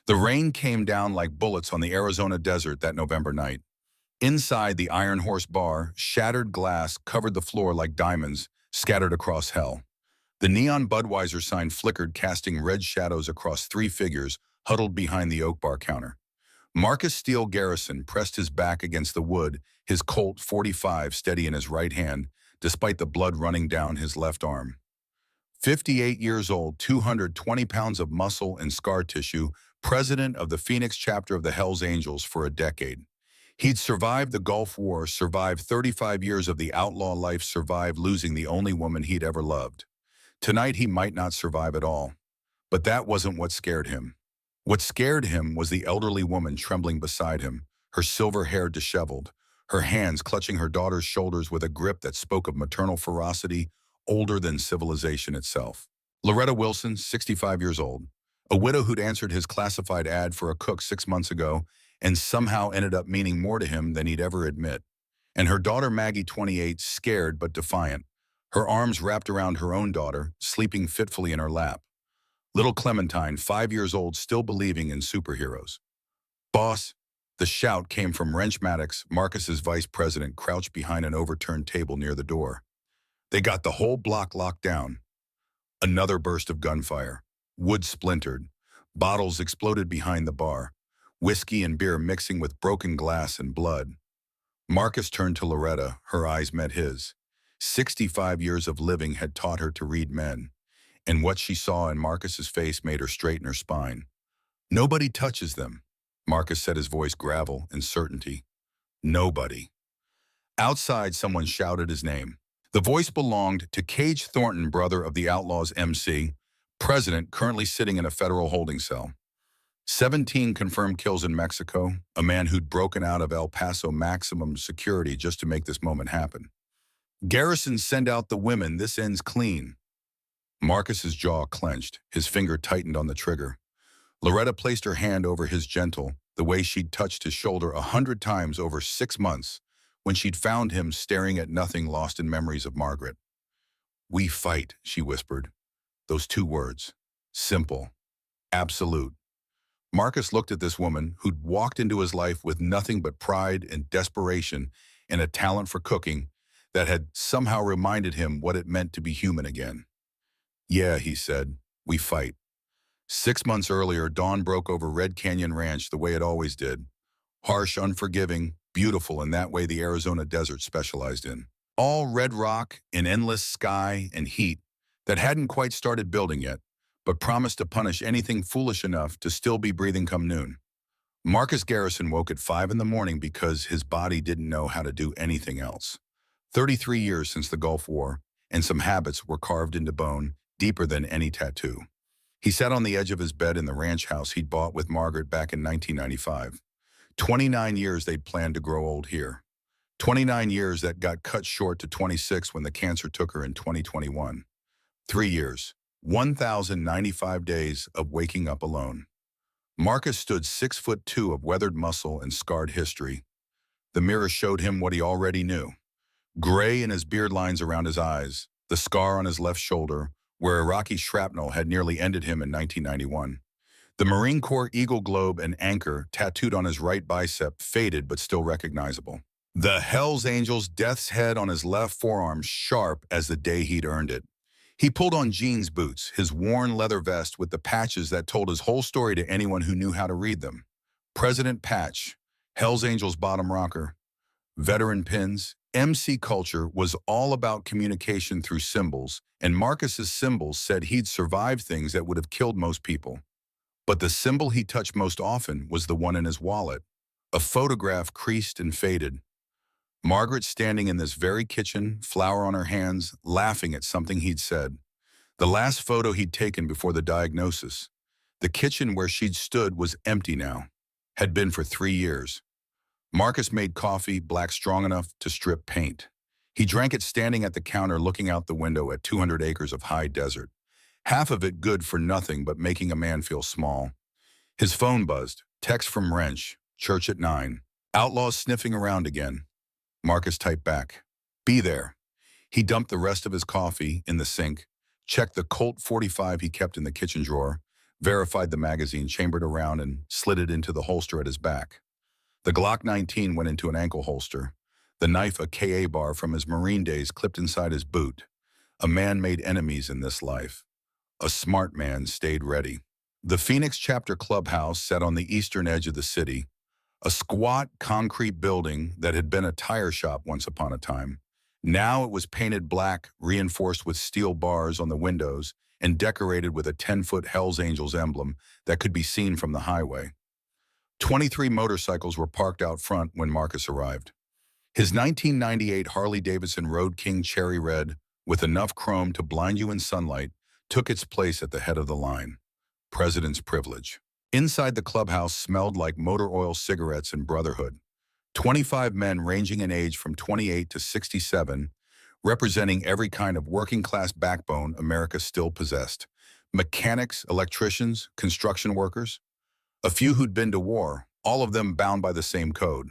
The rain came down like bullets on the Arizona desert that November night. Inside the Iron Horse bar, shattered glass covered the floor like diamonds scattered across hell. The neon Budweiser sign flickered, casting red shadows across three figures huddled behind the oak bar counter. Marcus Steele Garrison pressed his back against the wood, his Colt .45 steady in his right hand, despite the blood running down his left arm. 58 years old, 220 pounds of muscle and scar tissue, president of the Phoenix chapter of the Hells Angels for a decade. He'd survived the Gulf War, survived 35 years of the outlaw life, survived losing the only woman he'd ever loved. Tonight he might not survive at all. But that wasn't what scared him. What scared him was the elderly woman trembling beside him, her silver hair disheveled, her hands clutching her daughter's shoulders with a grip that spoke of maternal ferocity older than civilization itself. Loretta Wilson, 65 years old, a widow who'd answered his classified ad for a cook 6 months ago and somehow ended up meaning more to him than he'd ever admit. And her daughter Maggie, 28, scared but defiant, her arms wrapped around her own daughter, sleeping fitfully in her lap. Little Clementine, 5 years old, still believing in superheroes. "Boss," the shout came from Wrench Maddox, Marcus's vice president, crouched behind an overturned table near the door. They got the whole block locked down. Another burst of gunfire. Wood splintered. Bottles exploded behind the bar. Whiskey and beer mixing with broken glass and blood. Marcus turned to Loretta. Her eyes met his. 65 years of living had taught her to read men, and what she saw in Marcus's face made her straighten her spine. "Nobody touches them," Marcus said, his voice gravel and certainty. "Nobody." Outside, someone shouted his name. The voice belonged to Cage Thornton, brother of the Outlaws MC, president, currently sitting in a federal holding cell. 17 confirmed kills in Mexico, a man who'd broken out of El Paso maximum security just to make this moment happen. "Garrison, send out the women, this ends clean." Marcus's jaw clenched, his finger tightened on the trigger. Loretta placed her hand over his, gentle, the way she'd touched his shoulder 100 times over 6 months, when she'd found him staring at nothing, lost in memories of Margaret. "We fight," she whispered. Those 2 words. Simple. Absolute. Marcus looked at this woman who'd walked into his life with nothing but pride and desperation and a talent for cooking that had somehow reminded him what it meant to be human again. "Yeah," he said, "we fight." 6 months earlier, dawn broke over Red Canyon Ranch the way it always did. Harsh, unforgiving, beautiful in that way the Arizona desert specialized in. All red rock, an endless sky and heat that hadn't quite started building yet, but promised to punish anything foolish enough to still be breathing come noon. Marcus Garrison woke at 5 in the morning because his body didn't know how to do anything else. 33 years since the Gulf War, and some habits were carved into bone, deeper than any tattoo. He sat on the edge of his bed in the ranch house he'd bought with Margaret back in 1995. 29 years they'd planned to grow old here. 29 years that got cut short to 26 when the cancer took her in 2021. 3 years, 1,095 days of waking up alone. Marcus stood 6'2" of weathered muscle and scarred history. The mirror showed him what he already knew. Gray in his beard lines around his eyes, the scar on his left shoulder, where Iraqi shrapnel had nearly ended him in 1991. The Marine Corps Eagle Globe and anchor tattooed on his right bicep, faded but still recognizable. The Hells Angels death's head on his left forearm, sharp as the day he'd earned it. He pulled on jeans boots, his worn leather vest with the patches that told his whole story to anyone who knew how to read them. President Patch, Hells Angels bottom rocker, veteran pins. MC culture was all about communication through symbols, and Marcus's symbols said he'd survived things that would have killed most people. But the symbol he touched most often was the one in his wallet, a photograph creased and faded. Margaret standing in this very kitchen, flour on her hands, laughing at something he'd said. The last photo he'd taken before the diagnosis. The kitchen where she'd stood was empty now, had been for 3 years. Marcus made coffee, black strong enough to strip paint. He drank it standing at the counter looking out the window at 200 acres of high desert. Half of it good for nothing but making a man feel small. His phone buzzed. Text from Wrench. Church at 9. Outlaws sniffing around again. Marcus typed back. Be there. He dumped the rest of his coffee in the sink, checked the Colt .45 he kept in the kitchen drawer, verified the magazine, chambered around, and slid it into the holster at his back. The Glock 19 went into an ankle holster. The knife, a KA bar from his Marine days, clipped inside his boot. A man made enemies in this life. A smart man stayed ready. The Phoenix Chapter Clubhouse sat on the eastern edge of the city, a squat concrete building that had been a tire shop once upon a time. Now it was painted black, reinforced with steel bars on the windows, and decorated with a 10-foot Hells Angels emblem that could be seen from the highway. 23 motorcycles were parked out front when Marcus arrived. His 1998 Harley-Davidson Road King Cherry Red, with enough chrome to blind you in sunlight, took its place at the head of the line. President's privilege. Inside the clubhouse smelled like motor oil, cigarettes, and brotherhood. 25 men ranging in age from 28 to 67, representing every kind of working-class backbone America still possessed. Mechanics, electricians, construction workers. A few who'd been to war, all of them bound by the same code.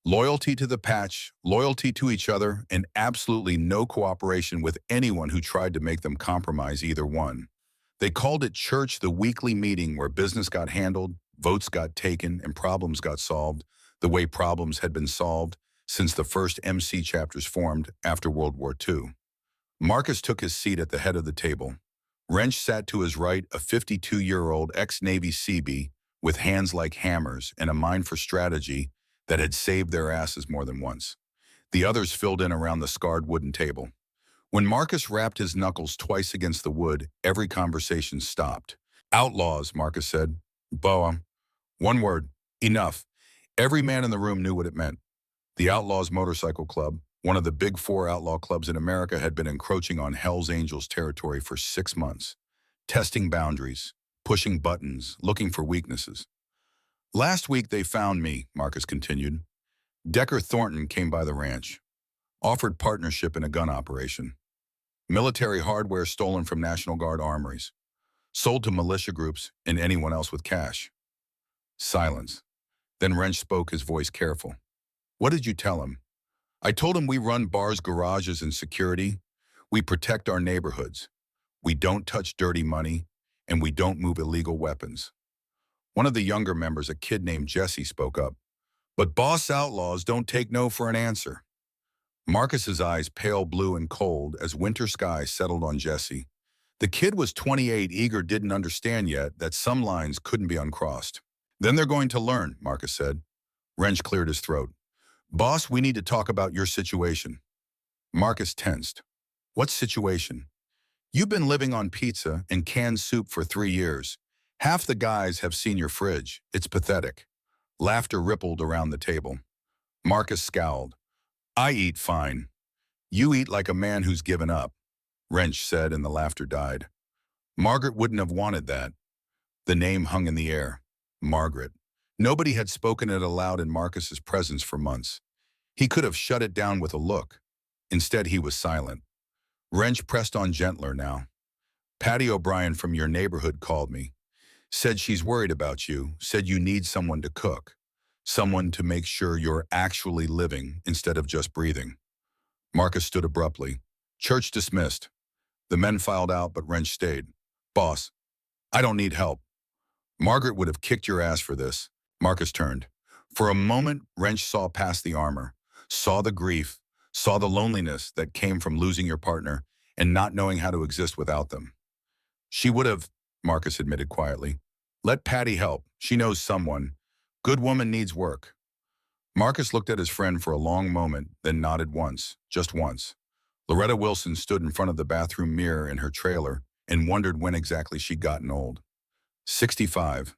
Loyalty to the patch, loyalty to each other, and absolutely no cooperation with anyone who tried to make them compromise either one. They called it church, the weekly meeting where business got handled, votes got taken, and problems got solved, the way problems had been solved since the first MC chapters formed after World War II. Marcus took his seat at the head of the table. Wrench sat to his right, a 52-year-old ex-Navy Seabee with hands like hammers and a mind for strategy that had saved their asses more than once. The others filled in around the scarred wooden table. When Marcus rapped his knuckles twice against the wood, every conversation stopped. Outlaws, Marcus said. Boa. One word. Enough. Every man in the room knew what it meant. The Outlaws Motorcycle Club, one of the big four outlaw clubs in America, had been encroaching on Hells Angels territory for 6 months, testing boundaries, pushing buttons, looking for weaknesses. Last week they found me, Marcus continued. Decker Thornton came by the ranch, offered partnership in a gun operation. Military hardware stolen from National Guard armories, sold to militia groups and anyone else with cash. Silence. Then Wrench spoke, his voice careful. What did you tell him? I told him we run bars, garages, and security. We protect our neighborhoods. We don't touch dirty money, and we don't move illegal weapons. One of the younger members, a kid named Jesse, spoke up. But boss outlaws don't take no for an answer. Marcus's eyes pale blue and cold as winter sky settled on Jesse. The kid was 28, eager, didn't understand yet that some lines couldn't be uncrossed. Then they're going to learn, Marcus said. Wrench cleared his throat. Boss, we need to talk about your situation. Marcus tensed. What situation? You've been living on pizza and canned soup for 3 years. Half the guys have seen your fridge. It's pathetic. Laughter rippled around the table. Marcus scowled. I eat fine. You eat like a man who's given up, Wrench said, and the laughter died. Margaret wouldn't have wanted that. The name hung in the air. Margaret. Nobody had spoken it aloud in Marcus's presence for months. He could have shut it down with a look. Instead, he was silent. Wrench pressed on gentler now. Patty O'Brien from your neighborhood called me. Said she's worried about you, said you need someone to cook. Someone to make sure you're actually living instead of just breathing. Marcus stood abruptly. Church dismissed. The men filed out, but Wrench stayed. Boss, I don't need help. Margaret would have kicked your ass for this. Marcus turned. For a moment, Wrench saw past the armor, saw the grief, saw the loneliness that came from losing your partner and not knowing how to exist without them. She would have, Marcus admitted quietly. Let Patty help. She knows someone. Good woman needs work. Marcus looked at his friend for a long moment, then nodded once, just once. Loretta Wilson stood in front of the bathroom mirror in her trailer and wondered when exactly she'd gotten old. 65.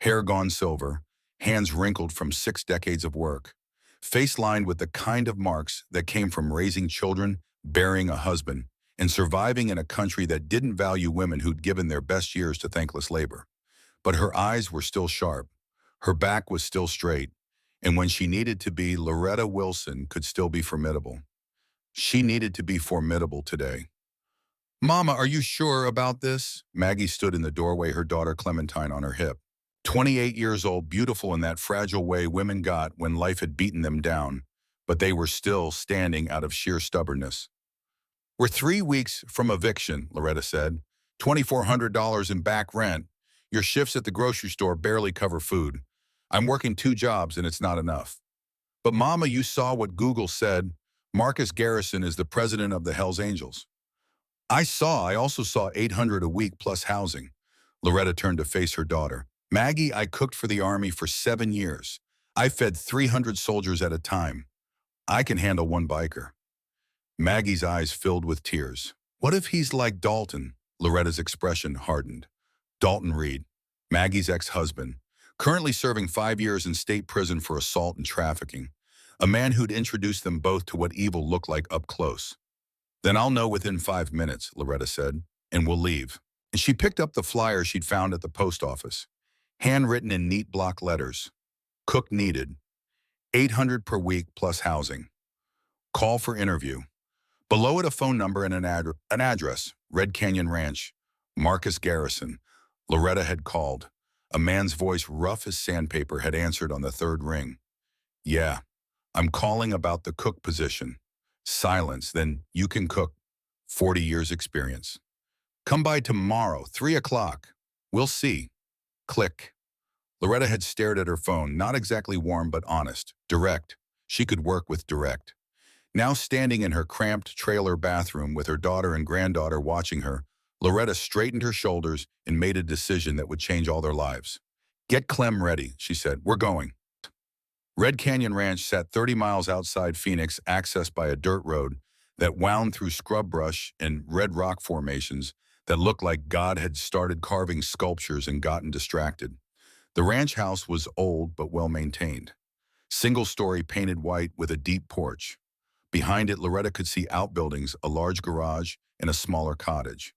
Hair gone silver, hands wrinkled from 6 decades of work, face lined with the kind of marks that came from raising children, burying a husband, and surviving in a country that didn't value women who'd given their best years to thankless labor. But her eyes were still sharp. Her back was still straight. And when she needed to be, Loretta Wilson could still be formidable. She needed to be formidable today. Mama, are you sure about this? Maggie stood in the doorway, her daughter Clementine on her hip. 28 years old, beautiful in that fragile way women got when life had beaten them down, but they were still standing out of sheer stubbornness. We're 3 weeks from eviction, Loretta said. $2,400 in back rent. Your shifts at the grocery store barely cover food. I'm working 2 jobs and it's not enough. But Mama, you saw what Google said. Marcus Garrison is the president of the Hells Angels. I also saw 800 a week plus housing. Loretta turned to face her daughter. Maggie, I cooked for the Army for 7 years. I fed 300 soldiers at a time. I can handle one biker. Maggie's eyes filled with tears. What if he's like Dalton? Loretta's expression hardened. Dalton Reed, Maggie's ex-husband, currently serving 5 years in state prison for assault and trafficking. A man who'd introduced them both to what evil looked like up close. Then I'll know within 5 minutes, Loretta said, and we'll leave. And she picked up the flyer she'd found at the post office, handwritten in neat block letters. Cook needed. 800 per week plus housing. Call for interview. Below it, a phone number and an address, Red Canyon Ranch. Marcus Garrison. Loretta had called. A man's voice, rough as sandpaper, had answered on the third ring. Yeah, I'm calling about the cook position. Silence, then you can cook. 40 years experience. Come by tomorrow, 3 o'clock. We'll see. Click. Loretta had stared at her phone, not exactly warm but honest, direct. She could work with direct. Now standing in her cramped trailer bathroom with her daughter and granddaughter watching her, Loretta straightened her shoulders and made a decision that would change all their lives. Get Clem ready, she said. We're going. Red Canyon Ranch sat 30 miles outside Phoenix, accessed by a dirt road that wound through scrub brush and red rock formations that looked like God had started carving sculptures and gotten distracted. The ranch house was old but well-maintained. Single-story painted white with a deep porch. Behind it, Loretta could see outbuildings, a large garage, and a smaller cottage.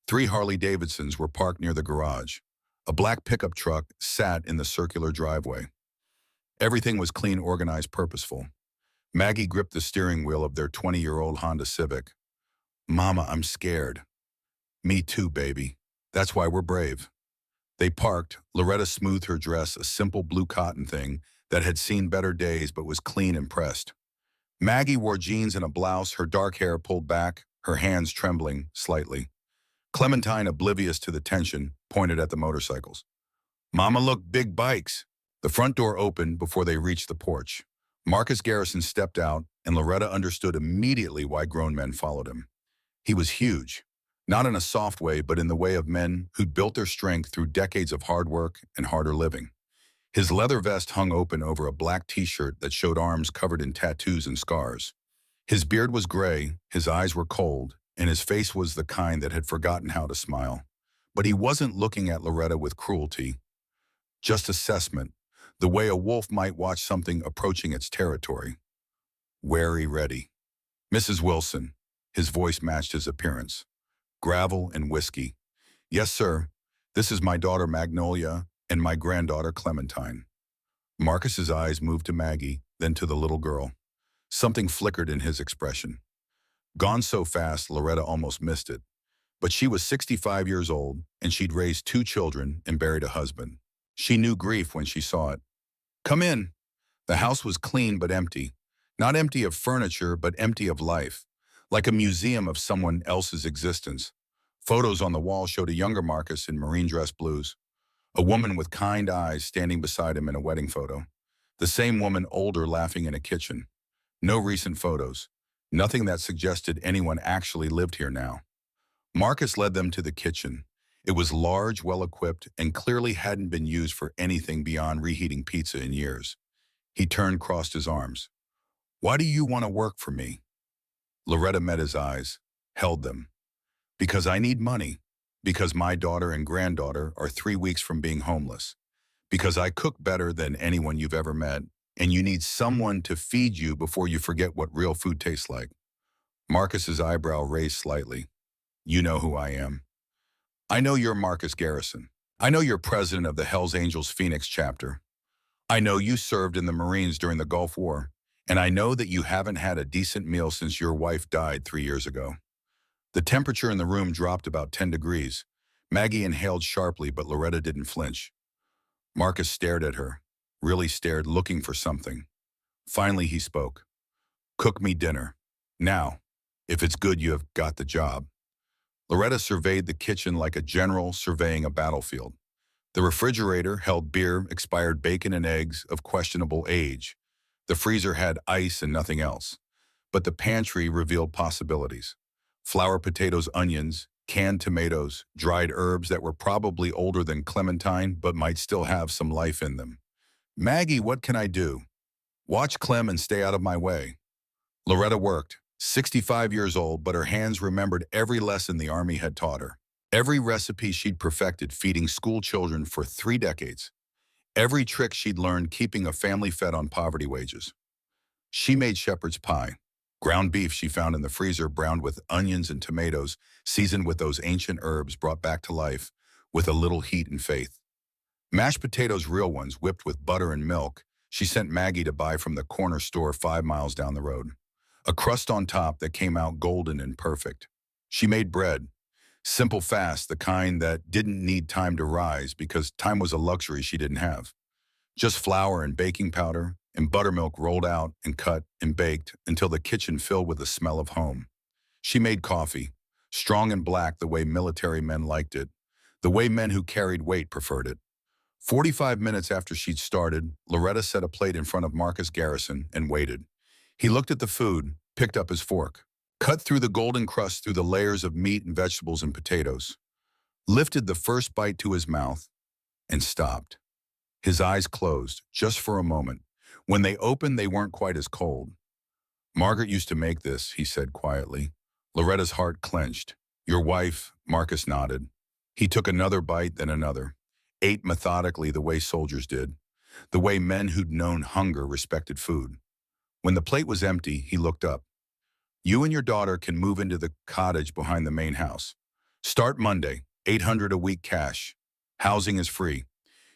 3 Harley-Davidsons were parked near the garage. A black pickup truck sat in the circular driveway. Everything was clean, organized, purposeful. Maggie gripped the steering wheel of their 20-year-old Honda Civic. Mama, I'm scared. Me too, baby. That's why we're brave. They parked. Loretta smoothed her dress, a simple blue cotton thing that had seen better days but was clean and pressed. Maggie wore jeans and a blouse, her dark hair pulled back, her hands trembling slightly. Clementine, oblivious to the tension, pointed at the motorcycles. Mama, look, big bikes. The front door opened before they reached the porch. Marcus Garrison stepped out, and Loretta understood immediately why grown men followed him. He was huge, not in a soft way, but in the way of men who'd built their strength through decades of hard work and harder living. His leather vest hung open over a black t-shirt that showed arms covered in tattoos and scars. His beard was gray, his eyes were cold, and his face was the kind that had forgotten how to smile. But he wasn't looking at Loretta with cruelty, just assessment, the way a wolf might watch something approaching its territory. Wary, ready. Mrs. Wilson, his voice matched his appearance. Gravel and whiskey. Yes, sir. This is my daughter Magnolia and my granddaughter Clementine. Marcus's eyes moved to Maggie, then to the little girl. Something flickered in his expression. Gone so fast, Loretta almost missed it. But she was 65 years old, and she'd raised 2 children and buried a husband. She knew grief when she saw it. Come in. The house was clean but empty. Not empty of furniture, but empty of life. Like a museum of someone else's existence. Photos on the wall showed a younger Marcus in marine dress blues. A woman with kind eyes standing beside him in a wedding photo. The same woman older laughing in a kitchen. No recent photos. Nothing that suggested anyone actually lived here now. Marcus led them to the kitchen. It was large, well-equipped, and clearly hadn't been used for anything beyond reheating pizza in years. He turned, crossed his arms. Why do you want to work for me? Loretta met his eyes, held them. Because I need money. Because my daughter and granddaughter are 3 weeks from being homeless. Because I cook better than anyone you've ever met, and you need someone to feed you before you forget what real food tastes like. Marcus's eyebrow raised slightly. You know who I am. I know you're Marcus Garrison. I know you're president of the Hells Angels Phoenix chapter. I know you served in the Marines during the Gulf War, and I know that you haven't had a decent meal since your wife died 3 years ago. The temperature in the room dropped about 10 degrees. Maggie inhaled sharply, but Loretta didn't flinch. Marcus stared at her, really stared, looking for something. Finally, he spoke. Cook me dinner. Now, if it's good, you have got the job. Loretta surveyed the kitchen like a general surveying a battlefield. The refrigerator held beer, expired bacon, and eggs of questionable age. The freezer had ice and nothing else. But the pantry revealed possibilities. Flour, potatoes, onions, canned tomatoes, dried herbs that were probably older than clementine but might still have some life in them. Maggie, what can I do? Watch Clem and stay out of my way. Loretta worked, 65 years old, but her hands remembered every lesson the Army had taught her. Every recipe she'd perfected feeding school children for 3 decades. Every trick she'd learned keeping a family fed on poverty wages. She made shepherd's pie. Ground beef she found in the freezer browned with onions and tomatoes, seasoned with those ancient herbs brought back to life with a little heat and faith. Mashed potatoes, real ones, whipped with butter and milk, she sent Maggie to buy from the corner store 5 miles down the road. A crust on top that came out golden and perfect. She made bread. Simple, fast, the kind that didn't need time to rise because time was a luxury she didn't have. Just flour and baking powder and buttermilk rolled out and cut and baked until the kitchen filled with the smell of home. She made coffee, strong and black the way military men liked it, the way men who carried weight preferred it. 45 minutes after she'd started, Loretta set a plate in front of Marcus Garrison and waited. He looked at the food, picked up his fork, cut through the golden crust through the layers of meat and vegetables and potatoes, lifted the first bite to his mouth, and stopped. His eyes closed, just for a moment. When they opened, they weren't quite as cold. Margaret used to make this, he said quietly. Loretta's heart clenched. Your wife, Marcus nodded. He took another bite, then another. Ate methodically the way soldiers did, the way men who'd known hunger respected food. When the plate was empty, he looked up. You and your daughter can move into the cottage behind the main house. Start Monday, $800 a week cash. Housing is free.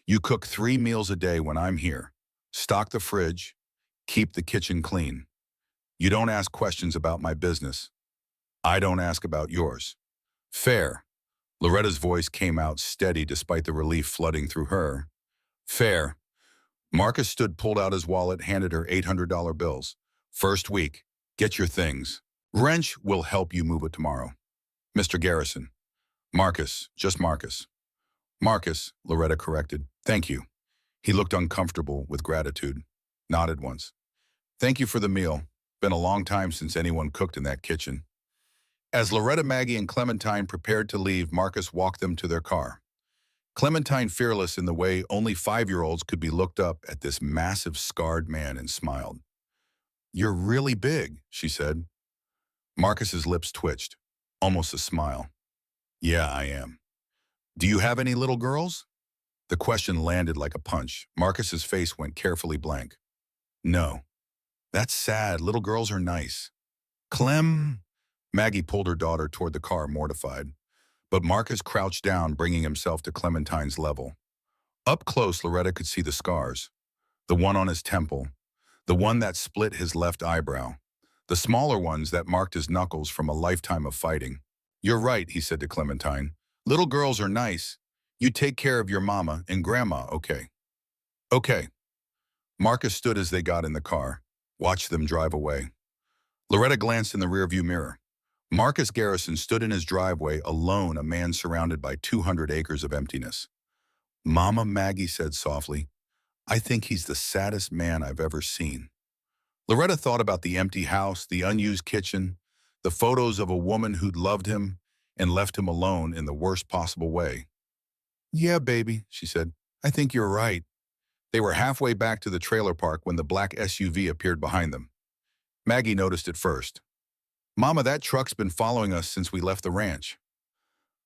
You cook 3 meals a day when I'm here. Stock the fridge. Keep the kitchen clean. You don't ask questions about my business. I don't ask about yours. Fair. Loretta's voice came out steady despite the relief flooding through her. Fair. Marcus stood, pulled out his wallet, handed her $800 bills. First week. Get your things. Wrench will help you move it tomorrow. Mr. Garrison. Marcus, just Marcus. Marcus, Loretta corrected. Thank you. He looked uncomfortable with gratitude. Nodded once. Thank you for the meal. Been a long time since anyone cooked in that kitchen. As Loretta, Maggie, and Clementine prepared to leave, Marcus walked them to their car. Clementine, fearless in the way only 5-year-olds could be, looked up at this massive, scarred man and smiled. You're really big, she said. Marcus's lips twitched, almost a smile. Yeah, I am. Do you have any little girls? The question landed like a punch. Marcus's face went carefully blank. No. That's sad. Little girls are nice. Clem. Maggie pulled her daughter toward the car, mortified. But Marcus crouched down, bringing himself to Clementine's level. Up close, Loretta could see the scars. The one on his temple. The one that split his left eyebrow. The smaller ones that marked his knuckles from a lifetime of fighting. You're right, he said to Clementine. Little girls are nice. You take care of your mama and grandma, okay? Okay. Marcus stood as they got in the car, watched them drive away. Loretta glanced in the rearview mirror. Marcus Garrison stood in his driveway, alone, a man surrounded by 200 acres of emptiness. Mama, Maggie said softly, I think he's the saddest man I've ever seen. Loretta thought about the empty house, the unused kitchen, the photos of a woman who'd loved him and left him alone in the worst possible way. Yeah, baby, she said. I think you're right. They were halfway back to the trailer park when the black SUV appeared behind them. Maggie noticed it first. Mama, that truck's been following us since we left the ranch.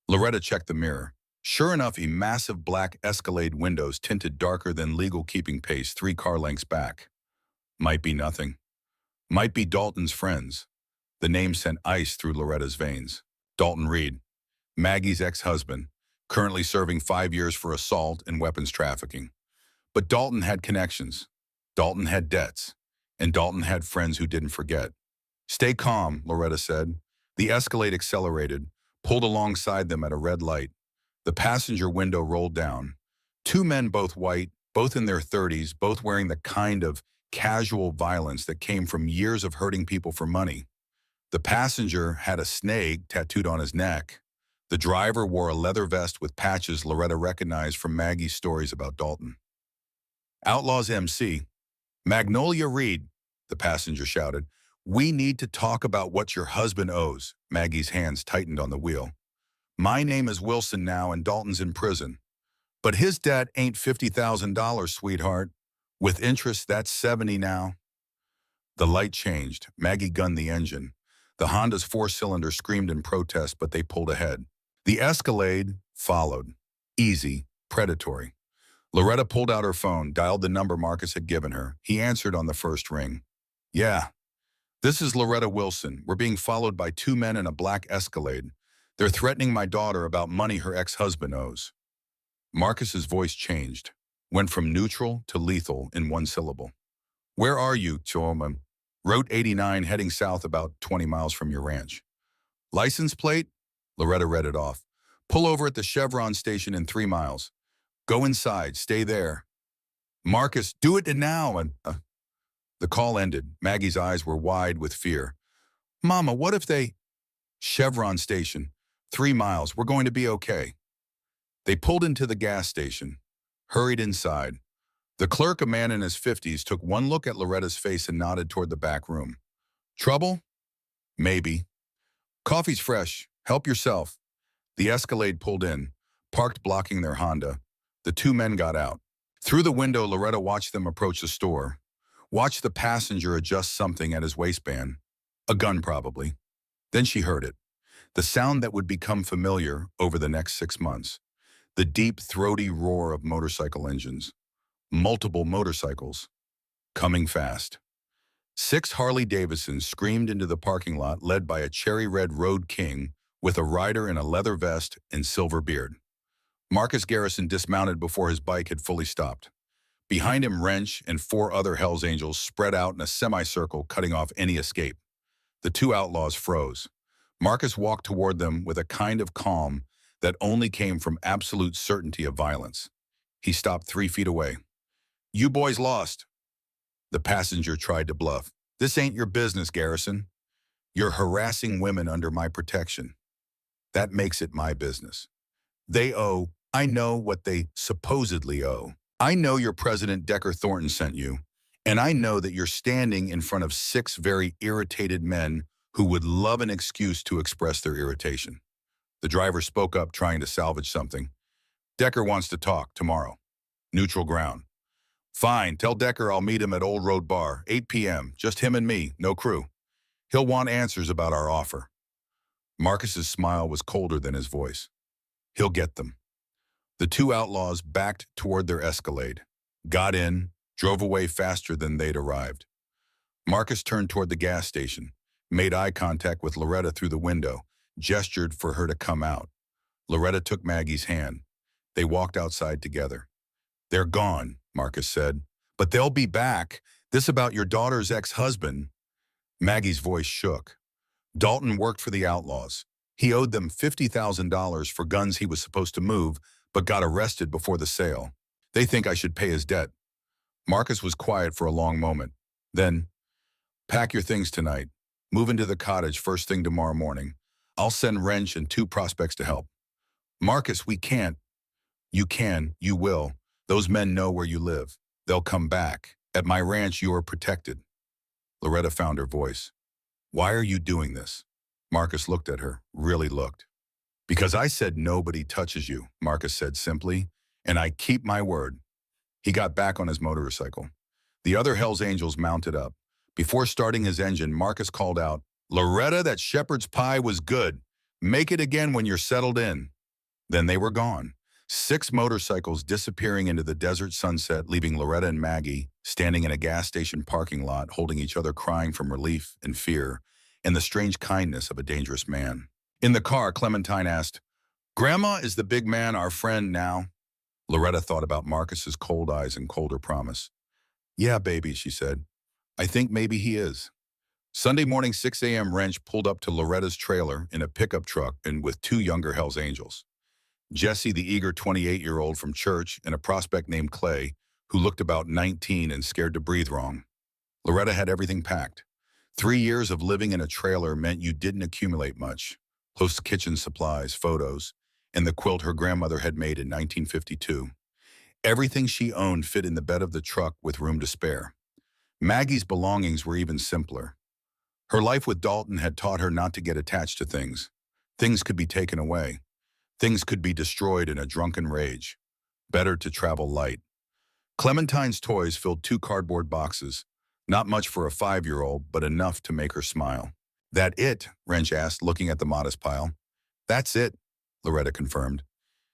Loretta checked the mirror. Sure enough, a massive black Escalade windows tinted darker than legal keeping pace 3 car lengths back. Might be nothing. Might be Dalton's friends. The name sent ice through Loretta's veins. Dalton Reed, Maggie's ex-husband, currently serving 5 years for assault and weapons trafficking. But Dalton had connections. Dalton had debts. And Dalton had friends who didn't forget. Stay calm, Loretta said. The Escalade accelerated, pulled alongside them at a red light. The passenger window rolled down. 2 men, both white, both in their 30s, both wearing the kind of casual violence that came from years of hurting people for money. The passenger had a snake tattooed on his neck. The driver wore a leather vest with patches Loretta recognized from Maggie's stories about Dalton. Outlaws MC. Magnolia Reed, the passenger shouted. We need to talk about what your husband owes. Maggie's hands tightened on the wheel. My name is Wilson now and Dalton's in prison. But his debt ain't $50,000, sweetheart. With interest, that's 70 now. The light changed. Maggie gunned the engine. The Honda's four-cylinder screamed in protest, but they pulled ahead. The Escalade followed. Easy, predatory. Loretta pulled out her phone, dialed the number Marcus had given her. He answered on the first ring. Yeah, this is Loretta Wilson. We're being followed by two men in a black Escalade. They're threatening my daughter about money her ex-husband owes. Marcus's voice changed, went from neutral to lethal in one syllable. Where are you, Choma? Route 89 heading south about 20 miles from your ranch. License plate? Loretta read it off. Pull over at the Chevron station in 3 miles. Go inside, stay there. Marcus, do it now. And the call ended. Maggie's eyes were wide with fear. Mama, what if they... Chevron station, 3 miles, we're going to be okay. They pulled into the gas station, hurried inside. The clerk, a man in his 50s, took one look at Loretta's face and nodded toward the back room. Trouble? Maybe. Coffee's fresh. Help yourself. The Escalade pulled in, parked blocking their Honda. The two men got out. Through the window, Loretta watched them approach the store. Watched the passenger adjust something at his waistband. A gun, probably. Then she heard it. The sound that would become familiar over the next 6 months. The deep, throaty roar of motorcycle engines. Multiple motorcycles. Coming fast. 6 Harley-Davidsons screamed into the parking lot, led by a cherry-red Road King with a rider in a leather vest and silver beard. Marcus Garrison dismounted before his bike had fully stopped. Behind him, Wrench and 4 other Hells Angels spread out in a semicircle, cutting off any escape. The 2 outlaws froze. Marcus walked toward them with a kind of calm that only came from absolute certainty of violence. He stopped 3 feet away. You boys lost. The passenger tried to bluff. This ain't your business, Garrison. You're harassing women under my protection. That makes it my business. They owe. I know what they supposedly owe. I know your President Decker Thornton sent you, and I know that you're standing in front of 6 very irritated men who would love an excuse to express their irritation. The driver spoke up, trying to salvage something. Decker wants to talk tomorrow. Neutral ground. Fine, tell Decker I'll meet him at Old Road Bar, 8 p.m., just him and me, no crew. He'll want answers about our offer. Marcus's smile was colder than his voice. He'll get them. The 2 outlaws backed toward their Escalade, got in, drove away faster than they'd arrived. Marcus turned toward the gas station, made eye contact with Loretta through the window, gestured for her to come out. Loretta took Maggie's hand. They walked outside together. They're gone, Marcus said. But they'll be back. This about your daughter's ex-husband. Maggie's voice shook. Dalton worked for the outlaws. He owed them $50,000 for guns he was supposed to move, but got arrested before the sale. They think I should pay his debt. Marcus was quiet for a long moment. Then, pack your things tonight. Move into the cottage first thing tomorrow morning. I'll send Wrench and 2 prospects to help. Marcus, we can't. You can, you will. Those men know where you live. They'll come back. At my ranch, you are protected. Loretta found her voice. Why are you doing this? Marcus looked at her, really looked. Because I said nobody touches you, Marcus said simply, and I keep my word. He got back on his motorcycle. The other Hells Angels mounted up. Before starting his engine, Marcus called out, Loretta, that shepherd's pie was good. Make it again when you're settled in. Then they were gone. 6 motorcycles disappearing into the desert sunset, leaving Loretta and Maggie standing in a gas station parking lot, holding each other, crying from relief and fear and the strange kindness of a dangerous man. In the car, Clementine asked, Grandma, is the big man our friend now? Loretta thought about Marcus's cold eyes and colder promise. Yeah, baby, she said. I think maybe he is. Sunday morning, 6 a.m., Wrench pulled up to Loretta's trailer in a pickup truck and with 2 younger Hells Angels. Jesse, the eager 28-year-old from church, and a prospect named Clay, who looked about 19 and scared to breathe wrong. Loretta had everything packed. 3 years of living in a trailer meant you didn't accumulate much. plus kitchen supplies, photos, and the quilt her grandmother had made in 1952. Everything she owned fit in the bed of the truck with room to spare. Maggie's belongings were even simpler. Her life with Dalton had taught her not to get attached to things. Things could be taken away. Things could be destroyed in a drunken rage. Better to travel light. Clementine's toys filled 2 cardboard boxes. Not much for a 5-year-old, but enough to make her smile. "That it?" Wrench asked, looking at the modest pile. "That's it," Loretta confirmed.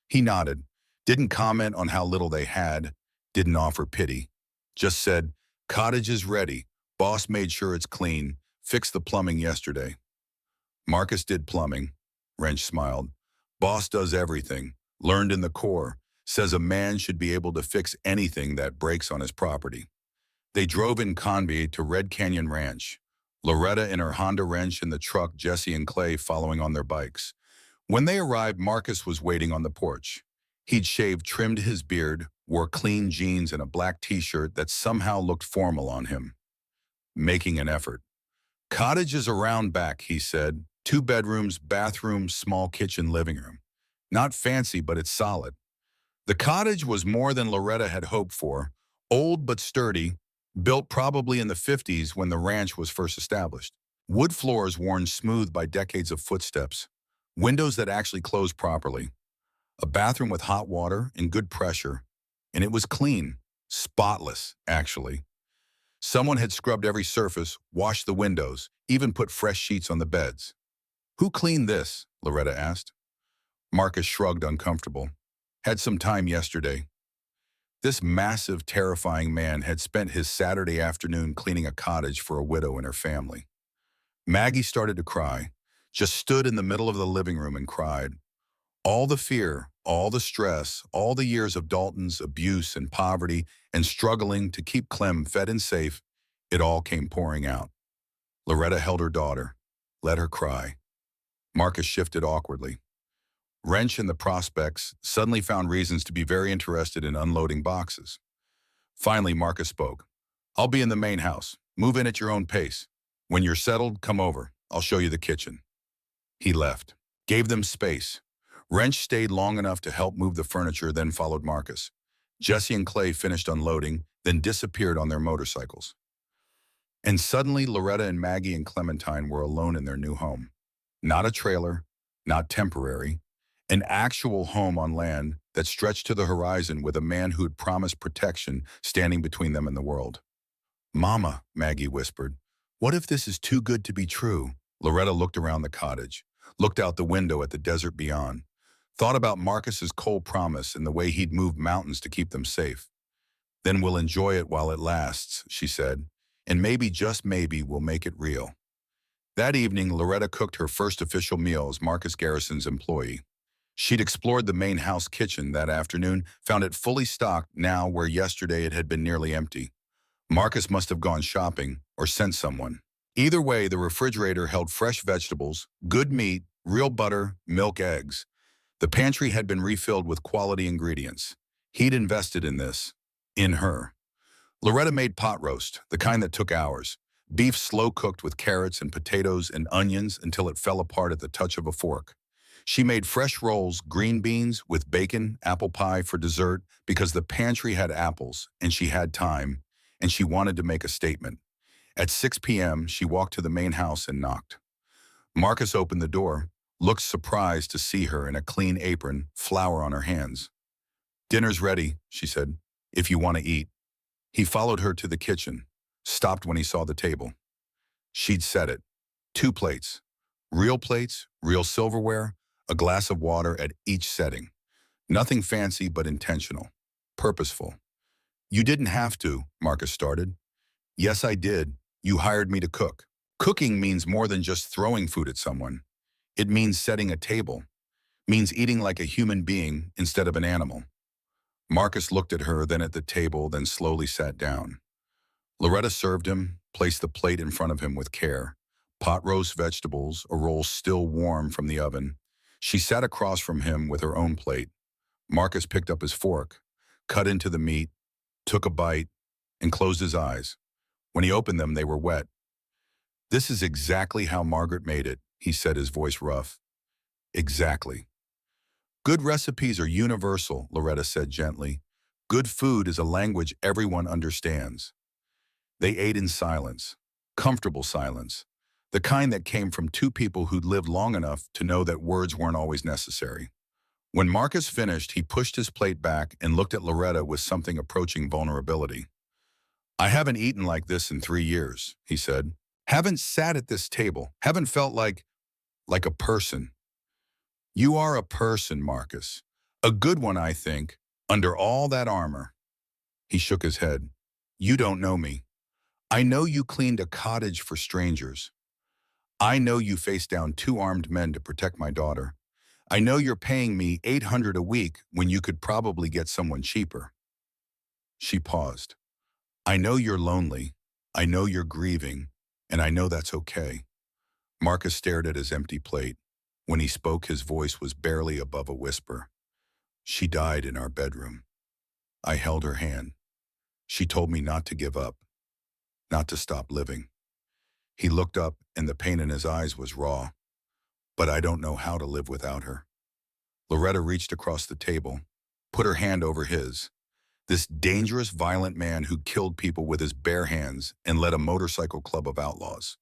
He nodded, didn't comment on how little they had, didn't offer pity. Just said, "Cottage is ready. Boss made sure it's clean. Fixed the plumbing yesterday." Marcus did plumbing. Wrench smiled. "Boss does everything. Learned in the Corps. Says a man should be able to fix anything that breaks on his property." They drove in Convy to Red Canyon Ranch. Loretta in her Honda wrench and the truck, Jesse and Clay following on their bikes. When they arrived, Marcus was waiting on the porch. He'd shaved, trimmed his beard, wore clean jeans and a black t-shirt that somehow looked formal on him. Making an effort. "Cottage is around back," he said. 2 bedrooms, bathroom, small kitchen, living room. Not fancy, but it's solid. The cottage was more than Loretta had hoped for. Old but sturdy, built probably in the 50s when the ranch was first established. Wood floors worn smooth by decades of footsteps. Windows that actually closed properly. A bathroom with hot water and good pressure. And it was clean. Spotless, actually. Someone had scrubbed every surface, washed the windows, even put fresh sheets on the beds. "Who cleaned this?" Loretta asked. Marcus shrugged, uncomfortable. "Had some time yesterday." This massive, terrifying man had spent his Saturday afternoon cleaning a cottage for a widow and her family. Maggie started to cry, just stood in the middle of the living room and cried. All the fear, all the stress, all the years of Dalton's abuse and poverty and struggling to keep Clem fed and safe, it all came pouring out. Loretta held her daughter, let her cry. Marcus shifted awkwardly. Wrench and the prospects suddenly found reasons to be very interested in unloading boxes. Finally, Marcus spoke. "I'll be in the main house. Move in at your own pace. When you're settled, come over. I'll show you the kitchen." He left, gave them space. Wrench stayed long enough to help move the furniture, then followed Marcus. Jesse and Clay finished unloading, then disappeared on their motorcycles. And suddenly, Loretta and Maggie and Clementine were alone in their new home. Not a trailer, not temporary, an actual home on land that stretched to the horizon with a man who had promised protection standing between them and the world. "Mama," Maggie whispered, "what if this is too good to be true?" Loretta looked around the cottage, looked out the window at the desert beyond, thought about Marcus's cold promise and the way he'd moved mountains to keep them safe. "Then we'll enjoy it while it lasts," she said, "and maybe, just maybe, we'll make it real." That evening, Loretta cooked her first official meal as Marcus Garrison's employee. She'd explored the main house kitchen that afternoon, found it fully stocked now where yesterday it had been nearly empty. Marcus must have gone shopping or sent someone. Either way, the refrigerator held fresh vegetables, good meat, real butter, milk, eggs. The pantry had been refilled with quality ingredients. He'd invested in this. In her. Loretta made pot roast, the kind that took hours. Beef slow-cooked with carrots and potatoes and onions until it fell apart at the touch of a fork. She made fresh rolls, green beans with bacon, apple pie for dessert because the pantry had apples and she had time, and she wanted to make a statement. At 6 p.m., she walked to the main house and knocked. Marcus opened the door, looked surprised to see her in a clean apron, flour on her hands. "Dinner's ready," she said, "if you want to eat." He followed her to the kitchen, stopped when he saw the table. She'd set it. 2 plates. Plates, real silverware, a glass of water at each setting. Nothing fancy but intentional. Purposeful. "You didn't have to," Marcus started. "Yes, I did. You hired me to cook." Cooking means more than just throwing food at someone. It means setting a table. Means eating like a human being instead of an animal. Marcus looked at her, then at the table, then slowly sat down. Loretta served him, placed the plate in front of him with care. Pot roast vegetables, a roll still warm from the oven. She sat across from him with her own plate. Marcus picked up his fork, cut into the meat, took a bite, and closed his eyes. When he opened them, they were wet. "This is exactly how Margaret made it," he said, his voice rough. Exactly. Good recipes are universal, Loretta said gently. Good food is a language everyone understands. They ate in silence, comfortable silence, the kind that came from two people who'd lived long enough to know that words weren't always necessary. When Marcus finished, he pushed his plate back and looked at Loretta with something approaching vulnerability. I haven't eaten like this in 3 years, he said. Haven't sat at this table, haven't felt like a person. You are a person, Marcus. A good one, I think, under all that armor. He shook his head. You don't know me. I know you cleaned a cottage for strangers. I know you faced down two armed men to protect my daughter. I know you're paying me $800 a week when you could probably get someone cheaper. She paused. I know you're lonely. I know you're grieving. And I know that's okay. Marcus stared at his empty plate. When he spoke, his voice was barely above a whisper. She died in our bedroom. I held her hand. She told me not to give up, not to stop living. He looked up, and the pain in his eyes was raw. But I don't know how to live without her. Loretta reached across the table, put her hand over his. This dangerous, violent man who killed people with his bare hands and led a motorcycle club of outlaws.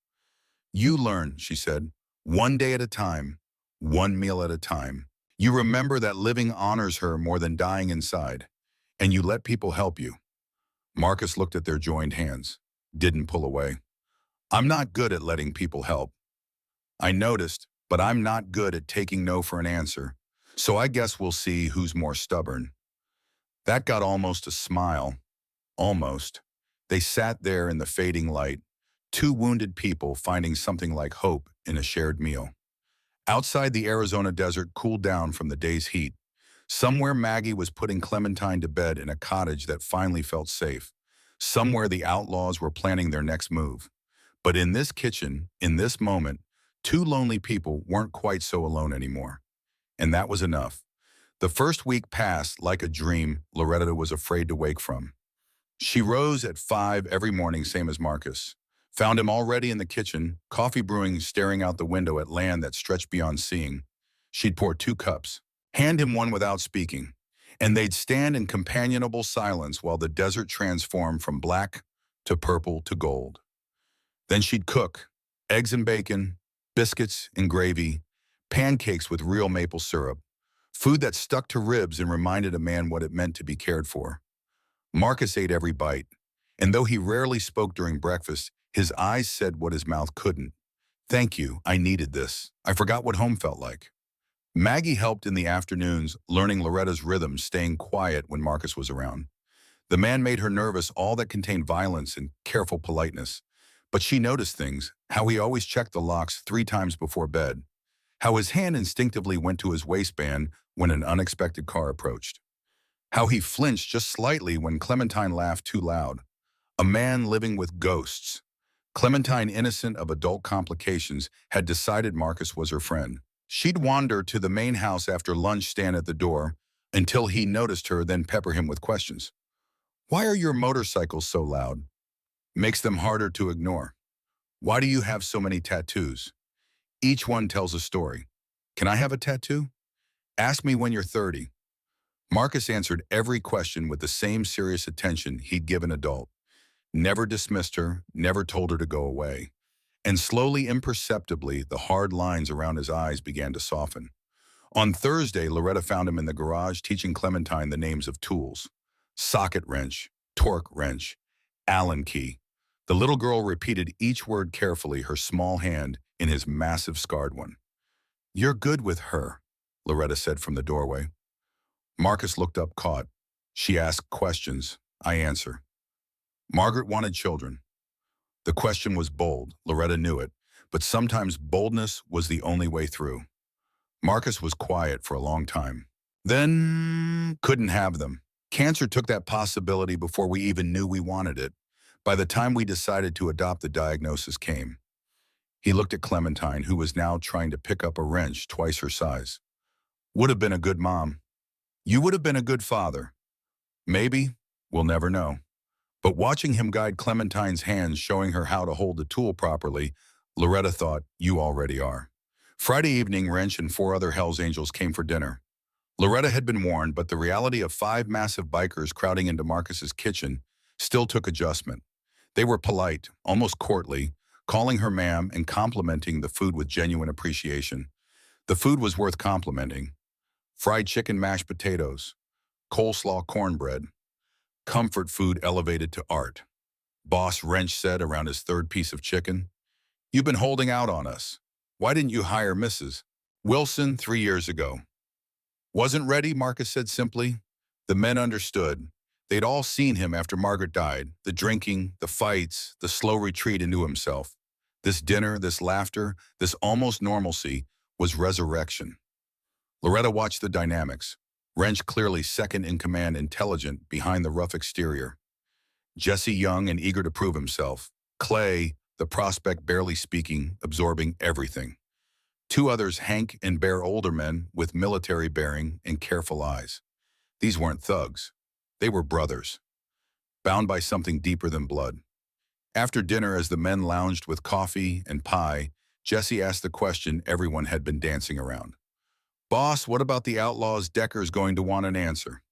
You learn, she said, one day at a time, one meal at a time. You remember that living honors her more than dying inside, and you let people help you. Marcus looked at their joined hands, didn't pull away. I'm not good at letting people help. I noticed, but I'm not good at taking no for an answer. So I guess we'll see who's more stubborn. That got almost a smile. Almost. They sat there in the fading light, two wounded people finding something like hope in a shared meal. Outside, the Arizona desert cooled down from the day's heat. Somewhere Maggie was putting Clementine to bed in a cottage that finally felt safe. Somewhere the outlaws were planning their next move. But in this kitchen, in this moment, two lonely people weren't quite so alone anymore. And that was enough. The first week passed like a dream Loretta was afraid to wake from. She rose at 5 every morning, same as Marcus. Found him already in the kitchen, coffee brewing, staring out the window at land that stretched beyond seeing. She'd pour 2 cups, hand him one without speaking, and they'd stand in companionable silence while the desert transformed from black to purple to gold. Then she'd cook, eggs and bacon, biscuits and gravy, pancakes with real maple syrup, food that stuck to ribs and reminded a man what it meant to be cared for. Marcus ate every bite, and though he rarely spoke during breakfast, his eyes said what his mouth couldn't. Thank you, I needed this. I forgot what home felt like. Maggie helped in the afternoons, learning Loretta's rhythm, staying quiet when Marcus was around. The man made her nervous, all that contained violence and careful politeness. But she noticed things, how he always checked the locks 3 times before bed, how his hand instinctively went to his waistband when an unexpected car approached, how he flinched just slightly when Clementine laughed too loud. A man living with ghosts. Clementine, innocent of adult complications, had decided Marcus was her friend. She'd wander to the main house after lunch, stand at the door, until he noticed her, then pepper him with questions. Why are your motorcycles so loud? Makes them harder to ignore. Why do you have so many tattoos? Each one tells a story. Can I have a tattoo? Ask me when you're 30. Marcus answered every question with the same serious attention he'd given adult. Never dismissed her, never told her to go away. And slowly, imperceptibly, the hard lines around his eyes began to soften. On Thursday, Loretta found him in the garage teaching Clementine the names of tools. Socket wrench, torque wrench, Allen key. The little girl repeated each word carefully, her small hand in his massive scarred one. You're good with her, Loretta said from the doorway. Marcus looked up, caught. She asked questions. I answer. Margaret wanted children. The question was bold, Loretta knew it, but sometimes boldness was the only way through. Marcus was quiet for a long time. Then, couldn't have them. Cancer took that possibility before we even knew we wanted it. By the time we decided to adopt, the diagnosis came. He looked at Clementine, who was now trying to pick up a wrench twice her size. Would have been a good mom. You would have been a good father. Maybe, we'll never know. But watching him guide Clementine's hands, showing her how to hold the tool properly, Loretta thought, you already are. Friday evening, Wrench and four other Hells Angels came for dinner. Loretta had been warned, but the reality of five massive bikers crowding into Marcus's kitchen still took adjustment. They were polite, almost courtly, calling her ma'am and complimenting the food with genuine appreciation. The food was worth complimenting. Fried chicken, mashed potatoes, coleslaw, cornbread, comfort food elevated to art. Boss Wrench said around his third piece of chicken, "You've been holding out on us. Why didn't you hire Mrs. Wilson 3 years ago?" "Wasn't ready," Marcus said simply. The men understood. They'd all seen him after Margaret died, the drinking, the fights, the slow retreat into himself. This dinner, this laughter, this almost normalcy was resurrection. Loretta watched the dynamics. Wrench clearly second in command, intelligent behind the rough exterior. Jesse young and eager to prove himself. Clay, the prospect barely speaking, absorbing everything. Two others, Hank and Bear, older men with military bearing and careful eyes. These weren't thugs. They were brothers, bound by something deeper than blood. After dinner, as the men lounged with coffee and pie, Jesse asked the question everyone had been dancing around. "Boss, what about the outlaws? Decker's going to want an answer."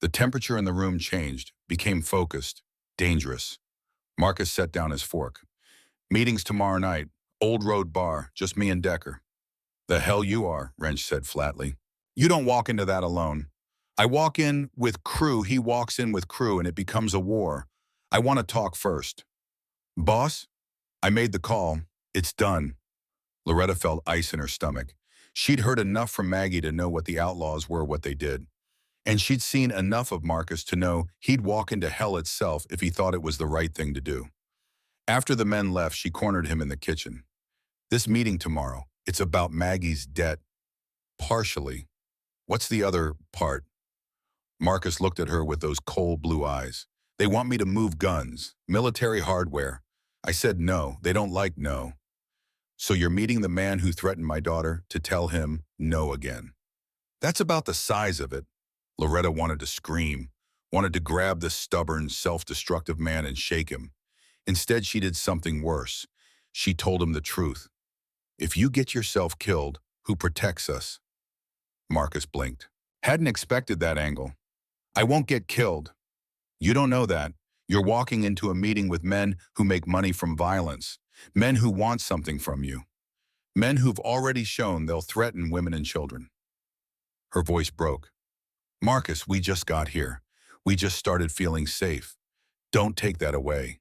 The temperature in the room changed, became focused, dangerous. Marcus set down his fork. "Meetings tomorrow night. Old Road Bar, just me and Decker." "The hell you are," Wrench said flatly. "You don't walk into that alone. I walk in with crew, he walks in with crew, and it becomes a war. I want to talk first." "Boss, I made the call. It's done." Loretta felt ice in her stomach. She'd heard enough from Maggie to know what the outlaws were, what they did. And she'd seen enough of Marcus to know he'd walk into hell itself if he thought it was the right thing to do. After the men left, she cornered him in the kitchen. "This meeting tomorrow, it's about Maggie's debt." "Partially. What's the other part?" Marcus looked at her with those cold blue eyes. "They want me to move guns, military hardware." I said no. They don't like no. "So you're meeting the man who threatened my daughter to tell him no again." "That's about the size of it." Loretta wanted to scream, wanted to grab this stubborn, self-destructive man and shake him. Instead, she did something worse. She told him the truth. "If you get yourself killed, who protects us?" Marcus blinked. Hadn't expected that angle. "I won't get killed." "You don't know that. You're walking into a meeting with men who make money from violence, men who want something from you, men who've already shown they'll threaten women and children." Her voice broke. "Marcus, we just got here. We just started feeling safe. Don't take that away."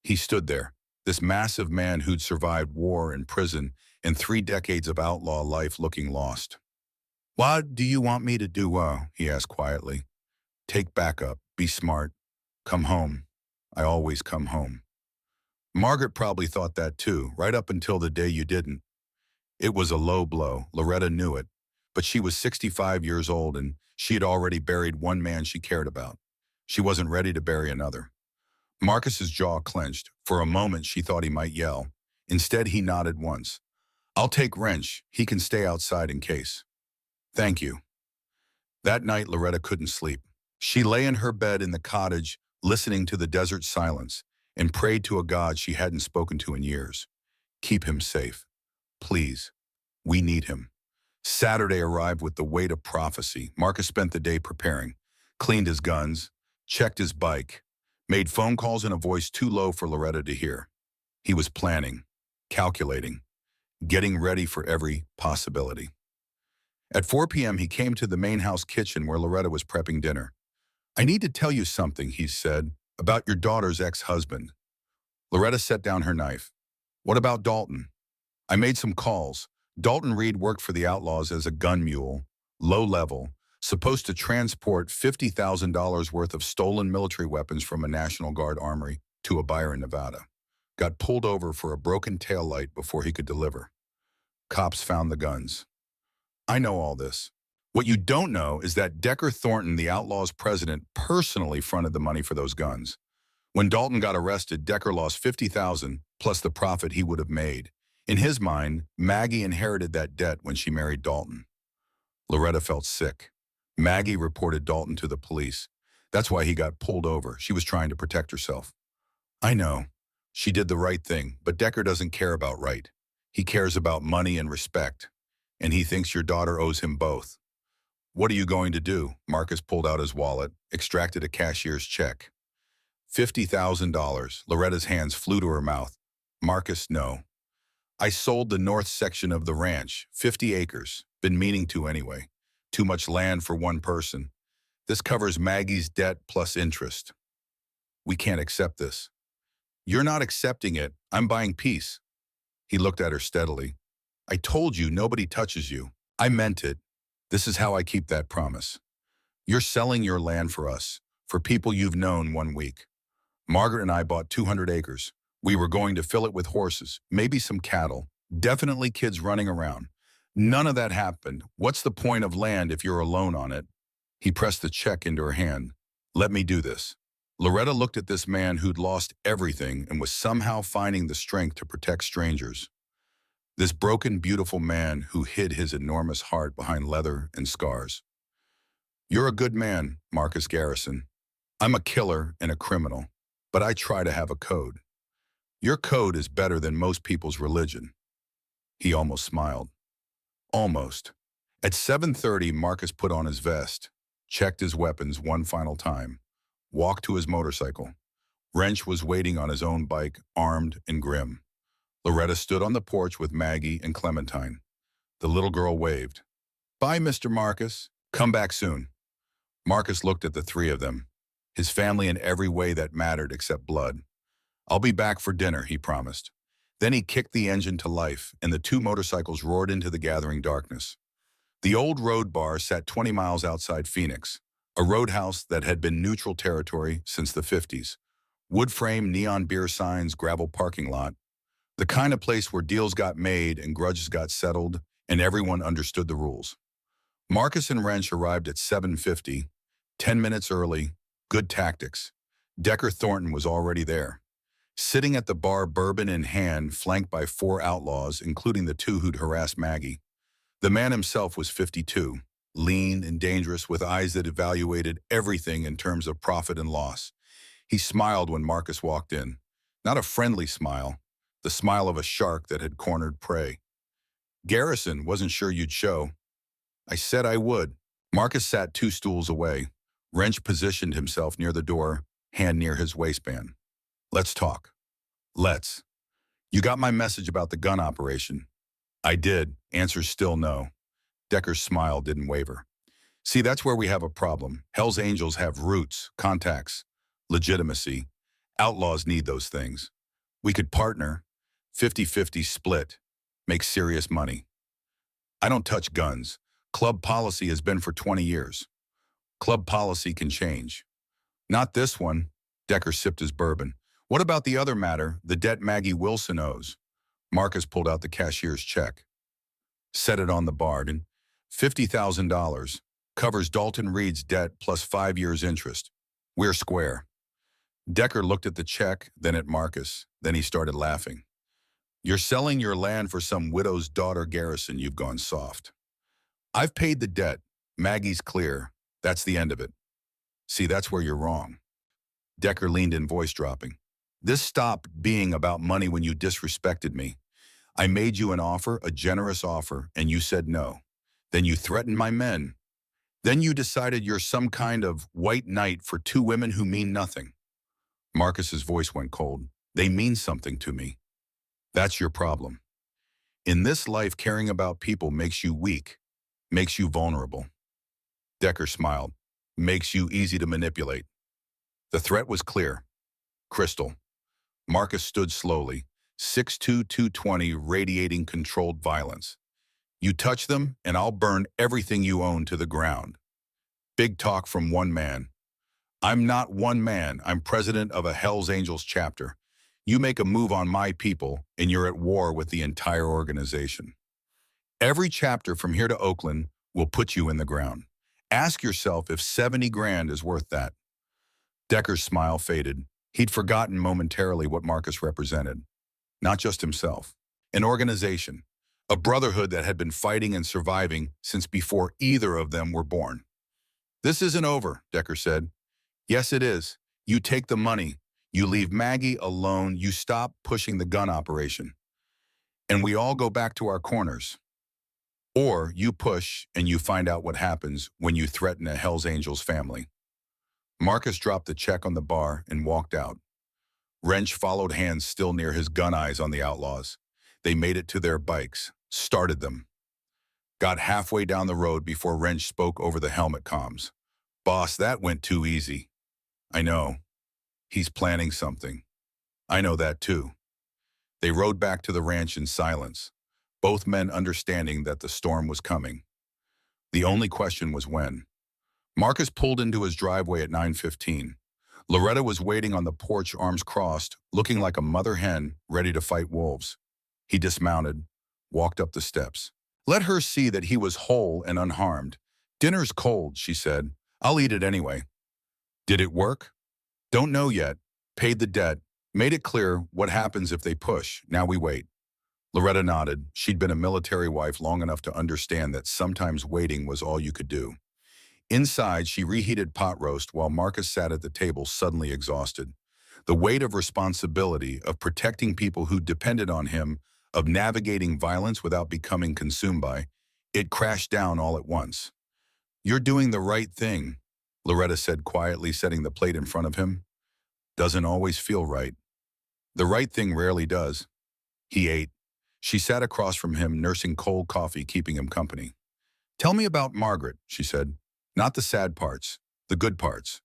He stood there, this massive man who'd survived war and prison and 3 decades of outlaw life, looking lost. "What do you want me to do?" He asked quietly. "Take backup, be smart, come home. I always come home." Margaret probably thought that too, right up until the day you didn't. It was a low blow, Loretta knew it, but she was 65 years old and she had already buried one man she cared about. She wasn't ready to bury another. Marcus's jaw clenched. For a moment she thought he might yell. Instead he nodded once. "I'll take Wrench. He can stay outside in case." "Thank you." That night Loretta couldn't sleep. She lay in her bed in the cottage, listening to the desert silence, and prayed to a God she hadn't spoken to in years. Keep him safe. Please. We need him. Saturday arrived with the weight of prophecy. Marcus spent the day preparing, cleaned his guns, checked his bike, made phone calls in a voice too low for Loretta to hear. He was planning, calculating, getting ready for every possibility. At 4 p.m. he came to the main house kitchen where Loretta was prepping dinner. "I need to tell you something," he said, "about your daughter's ex-husband." Loretta set down her knife. "What about Dalton?" "I made some calls. Dalton Reed worked for the outlaws as a gun mule, low level, supposed to transport $50,000 worth of stolen military weapons from a National Guard armory to a buyer in Nevada. Got pulled over for a broken taillight before he could deliver. Cops found the guns." "I know all this. What you don't know is that Decker Thornton, the outlaws' president, personally fronted the money for those guns. When Dalton got arrested, Decker lost $50,000 plus the profit he would have made. In his mind, Maggie inherited that debt when she married Dalton." Loretta felt sick. Maggie reported Dalton to the police. That's why he got pulled over. She was trying to protect herself. "I know. She did the right thing, but Decker doesn't care about right. He cares about money and respect, and he thinks your daughter owes him both. What are you going to do? Marcus pulled out his wallet, extracted a cashier's check. $50,000. Loretta's hands flew to her mouth. Marcus, no. I sold the north section of the ranch, 50 acres. Been meaning to anyway. Too much land for one person. This covers Maggie's debt plus interest. We can't accept this. You're not accepting it. I'm buying peace. He looked at her steadily. I told you nobody touches you. I meant it. This is how I keep that promise. You're selling your land for us, for people you've known 1 week. Margaret and I bought 200 acres. We were going to fill it with horses, maybe some cattle, definitely kids running around. None of that happened. What's the point of land if you're alone on it? He pressed the check into her hand. Let me do this. Loretta looked at this man who'd lost everything and was somehow finding the strength to protect strangers. This broken, beautiful man who hid his enormous heart behind leather and scars. You're a good man, Marcus Garrison. I'm a killer and a criminal, but I try to have a code. Your code is better than most people's religion. He almost smiled. Almost. At 7:30, Marcus put on his vest, checked his weapons one final time, walked to his motorcycle. Wrench was waiting on his own bike, armed and grim. Loretta stood on the porch with Maggie and Clementine. The little girl waved. Bye, Mr. Marcus. Come back soon. Marcus looked at the three of them, his family in every way that mattered except blood. I'll be back for dinner, he promised. Then he kicked the engine to life, and the two motorcycles roared into the gathering darkness. The old road bar sat 20 miles outside Phoenix, a roadhouse that had been neutral territory since the 50s. Wood frame, neon beer signs, gravel parking lot. The kind of place where deals got made and grudges got settled, and everyone understood the rules. Marcus and Wrench arrived at 7:50, 10 minutes early. Good tactics. Decker Thornton was already there. Sitting at the bar, bourbon in hand, flanked by 4 outlaws, including the 2 who'd harassed Maggie. The man himself was 52, lean and dangerous, with eyes that evaluated everything in terms of profit and loss. He smiled when Marcus walked in. Not a friendly smile, the smile of a shark that had cornered prey. Garrison, wasn't sure you'd show. I said I would. Marcus sat 2 stools away. Wrench positioned himself near the door, hand near his waistband. Let's talk. Let's. You got my message about the gun operation? I did. Answer's still no. Decker's smile didn't waver. See, that's where we have a problem. Hell's Angels have roots, contacts, legitimacy. Outlaws need those things. We could partner, 50-50 split, make serious money. I don't touch guns. Club policy has been for 20 years. Club policy can change. Not this one. Decker sipped his bourbon. What about the other matter, the debt Maggie Wilson owes? Marcus pulled out the cashier's check. Set it on the bar, and $50,000 covers Dalton Reed's debt plus 5 years interest. We're square. Decker looked at the check, then at Marcus. Then he started laughing. You're selling your land for some widow's daughter, Garrison. You've gone soft. I've paid the debt. Maggie's clear. That's the end of it. See, that's where you're wrong. Decker leaned in, voice dropping. This stopped being about money when you disrespected me. I made you an offer, a generous offer, and you said no. Then you threatened my men. Then you decided you're some kind of white knight for 2 women who mean nothing. Marcus's voice went cold. They mean something to me. That's your problem. In this life, caring about people makes you weak, makes you vulnerable. Decker smiled. Makes you easy to manipulate. The threat was clear. Crystal. Marcus stood slowly, 6'2", 220, radiating controlled violence. You touch them, and I'll burn everything you own to the ground. Big talk from one man. I'm not one man. I'm president of a Hells Angels chapter. You make a move on my people, and you're at war with the entire organization. Every chapter from here to Oakland will put you in the ground. Ask yourself if 70 grand is worth that. Decker's smile faded. He'd forgotten momentarily what Marcus represented. Not just himself. An organization. A brotherhood that had been fighting and surviving since before either of them were born. This isn't over, Decker said. Yes, it is. You take the money. You leave Maggie alone. You stop pushing the gun operation. and we all go back to our corners. Or you push and you find out what happens when you threaten a Hells Angels family. Marcus dropped the check on the bar and walked out. Wrench followed, hands still near his gun eyes on the outlaws. They made it to their bikes, started them. Got halfway down the road before Wrench spoke over the helmet comms. "Boss, that went too easy." "I know. He's planning something." "I know that too." They rode back to the ranch in silence, both men understanding that the storm was coming. The only question was when. Marcus pulled into his driveway at 9:15. Loretta was waiting on the porch, arms crossed, looking like a mother hen ready to fight wolves. He dismounted, walked up the steps. Let her see that he was whole and unharmed. "Dinner's cold," she said. "I'll eat it anyway." "Did it work?" "Don't know yet. Paid the debt. Made it clear what happens if they push. Now we wait." Loretta nodded. She'd been a military wife long enough to understand that sometimes waiting was all you could do. Inside, she reheated pot roast while Marcus sat at the table, suddenly exhausted. The weight of responsibility, of protecting people who depended on him, of navigating violence without becoming consumed by it, crashed down all at once. "You're doing the right thing," Loretta said quietly, setting the plate in front of him. "Doesn't always feel right." "The right thing rarely does." He ate. She sat across from him, nursing cold coffee, keeping him company. "Tell me about Margaret," she said. "Not the sad parts, the good parts."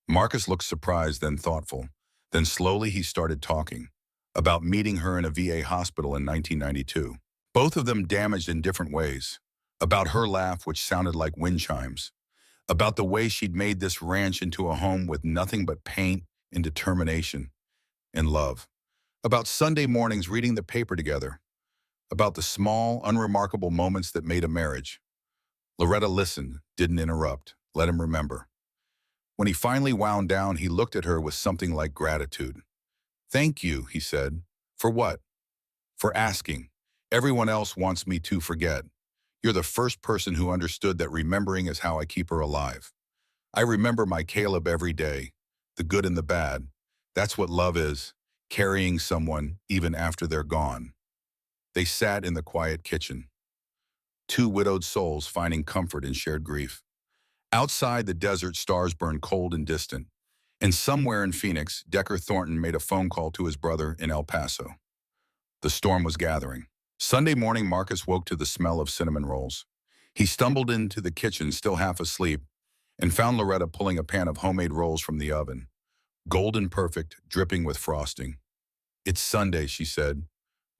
Marcus looked surprised, then thoughtful. Then slowly he started talking about meeting her in a VA hospital in 1992. Both of them damaged in different ways. About her laugh, which sounded like wind chimes. About the way she'd made this ranch into a home with nothing but paint and determination and love. About Sunday mornings reading the paper together. About the small, unremarkable moments that made a marriage. Loretta listened, didn't interrupt, let him remember. When he finally wound down, he looked at her with something like gratitude. "Thank you," he said. "For what?" "For asking. Everyone else wants me to forget. You're the first person who understood that remembering is how I keep her alive. I remember my Caleb every day, the good and the bad. That's what love is, carrying someone even after they're gone." They sat in the quiet kitchen. Two widowed souls finding comfort in shared grief. Outside, the desert stars burned cold and distant. And somewhere in Phoenix, Decker Thornton made a phone call to his brother in El Paso. The storm was gathering. Sunday morning, Marcus woke to the smell of cinnamon rolls. He stumbled into the kitchen, still half asleep, and found Loretta pulling a pan of homemade rolls from the oven. Golden perfect, dripping with frosting. "It's Sunday," she said.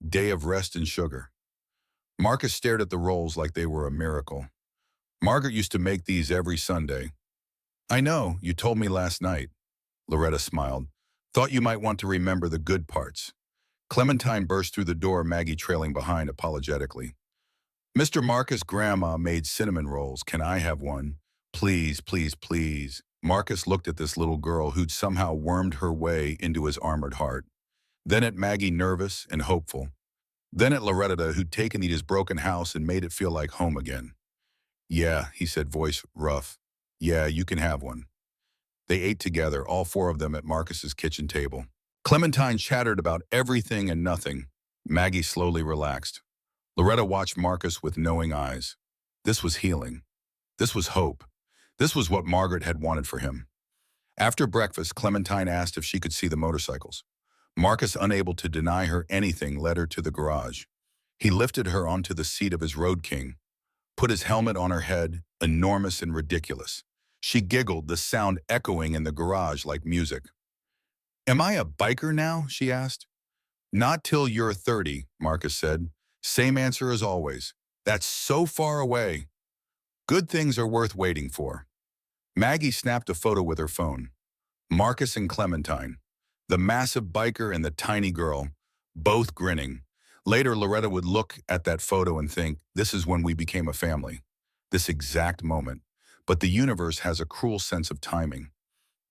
"Day of rest and sugar." Marcus stared at the rolls like they were a miracle. "Margaret used to make these every Sunday." "I know, you told me last night." Loretta smiled. "Thought you might want to remember the good parts." Clementine burst through the door, Maggie trailing behind apologetically. "Mr. Marcus, Grandma made cinnamon rolls. Can I have one? Please, please, please." Marcus looked at this little girl who'd somehow wormed her way into his armored heart. Then at Maggie, nervous and hopeful. Then at Loretta, who'd taken his broken house and made it feel like home again. "Yeah," he said, voice rough. "Yeah, you can have one." They ate together, all four of them at Marcus's kitchen table. Clementine chattered about everything and nothing. Maggie slowly relaxed. Loretta watched Marcus with knowing eyes. This was healing. This was hope. This was what Margaret had wanted for him. After breakfast, Clementine asked if she could see the motorcycles. Marcus, unable to deny her anything, led her to the garage. He lifted her onto the seat of his Road King, put his helmet on her head, enormous and ridiculous. She giggled, the sound echoing in the garage like music. "Am I a biker now?" she asked. "Not till you're 30, Marcus said. "Same answer as always. That's so far away." "Good things are worth waiting for." Maggie snapped a photo with her phone. Marcus and Clementine, the massive biker and the tiny girl, both grinning. Later, Loretta would look at that photo and think, this is when we became a family. This exact moment. But the universe has a cruel sense of timing.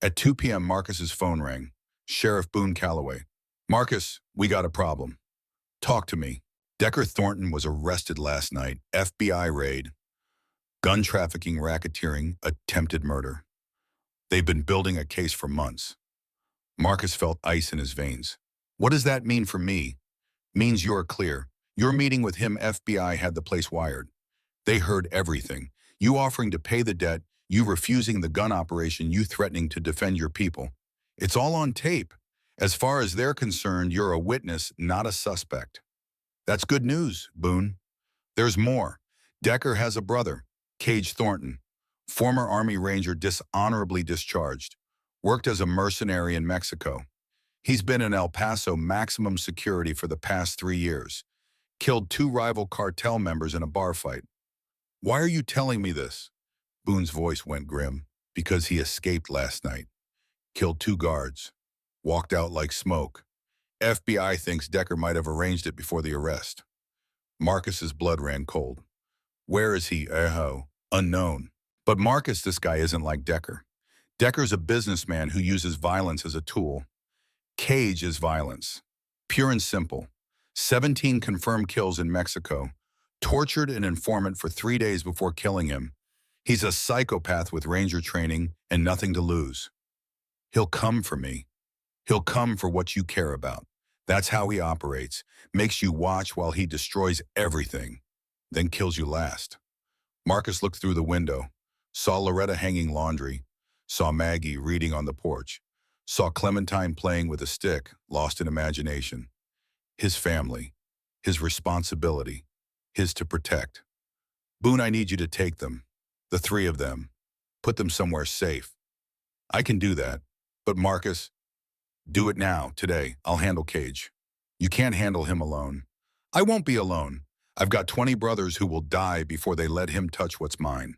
At 2 p.m., Marcus's phone rang. Sheriff Boone Calloway. "Marcus, we got a problem." "Talk to me." "Decker Thornton was arrested last night. FBI raid. Gun trafficking, racketeering, attempted murder. They've been building a case for months." Marcus felt ice in his veins. "What does that mean for me?" "Means you're clear. Your meeting with him, FBI had the place wired. They heard everything. You offering to pay the debt, you refusing the gun operation, you threatening to defend your people. It's all on tape. As far as they're concerned, you're a witness, not a suspect. That's good news, Boone. There's more. Decker has a brother, Cage Thornton, former Army Ranger dishonorably discharged, worked as a mercenary in Mexico. He's been in El Paso maximum security for the past 3 years, killed 2 rival cartel members in a bar fight. Why are you telling me this? Boone's voice went grim. Because he escaped last night, killed 2 guards, walked out like smoke. FBI thinks Decker might have arranged it before the arrest. Marcus's blood ran cold. Where is he? Unknown. But Marcus, this guy isn't like Decker. Decker's a businessman who uses violence as a tool. Cage is violence. Pure and simple. 17 confirmed kills in Mexico. Tortured an informant for 3 days before killing him. He's a psychopath with ranger training and nothing to lose. He'll come for me. He'll come for what you care about. That's how he operates. Makes you watch while he destroys everything, then kills you last. Marcus looked through the window, saw Loretta hanging laundry, saw Maggie reading on the porch, saw Clementine playing with a stick, lost in imagination. His family, his responsibility, his to protect. Boone, I need you to take them, the 3 of them, put them somewhere safe. I can do that, but Marcus, do it now, today. I'll handle Cage. You can't handle him alone. I won't be alone. I've got 20 brothers who will die before they let him touch what's mine.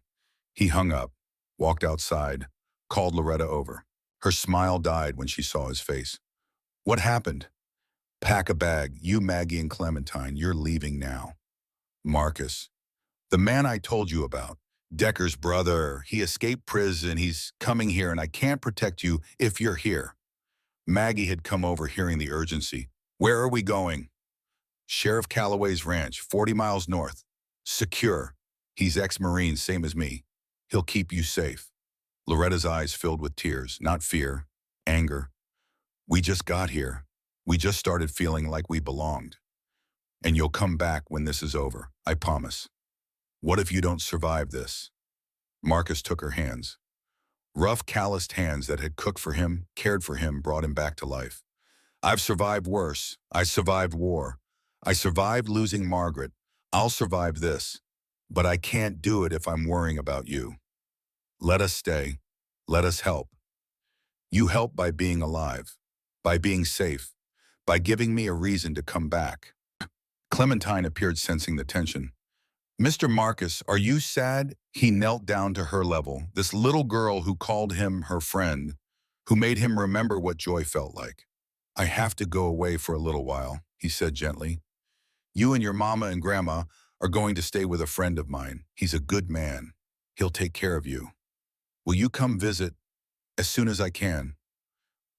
He hung up, walked outside, called Loretta over. Her smile died when she saw his face. What happened? Pack a bag, you, Maggie, and Clementine. You're leaving now. Marcus, the man I told you about, Decker's brother, he escaped prison. He's coming here, and I can't protect you if you're here. Maggie had come over hearing the urgency. Where are we going? Sheriff Calloway's ranch, 40 miles north. Secure. He's ex-Marine, same as me. He'll keep you safe. Loretta's eyes filled with tears, not fear, anger. We just got here. We just started feeling like we belonged. And you'll come back when this is over, I promise. What if you don't survive this? Marcus took her hands. Rough, calloused hands that had cooked for him, cared for him, brought him back to life. I've survived worse. I survived war. I survived losing Margaret. I'll survive this. But I can't do it if I'm worrying about you. Let us stay. Let us help. You help by being alive, by being safe, by giving me a reason to come back. Clementine appeared, sensing the tension. Mr. Marcus, are you sad? He knelt down to her level, this little girl who called him her friend, who made him remember what joy felt like. I have to go away for a little while, he said gently. You and your mama and grandma are going to stay with a friend of mine. He's a good man. He'll take care of you. Will you come visit as soon as I can?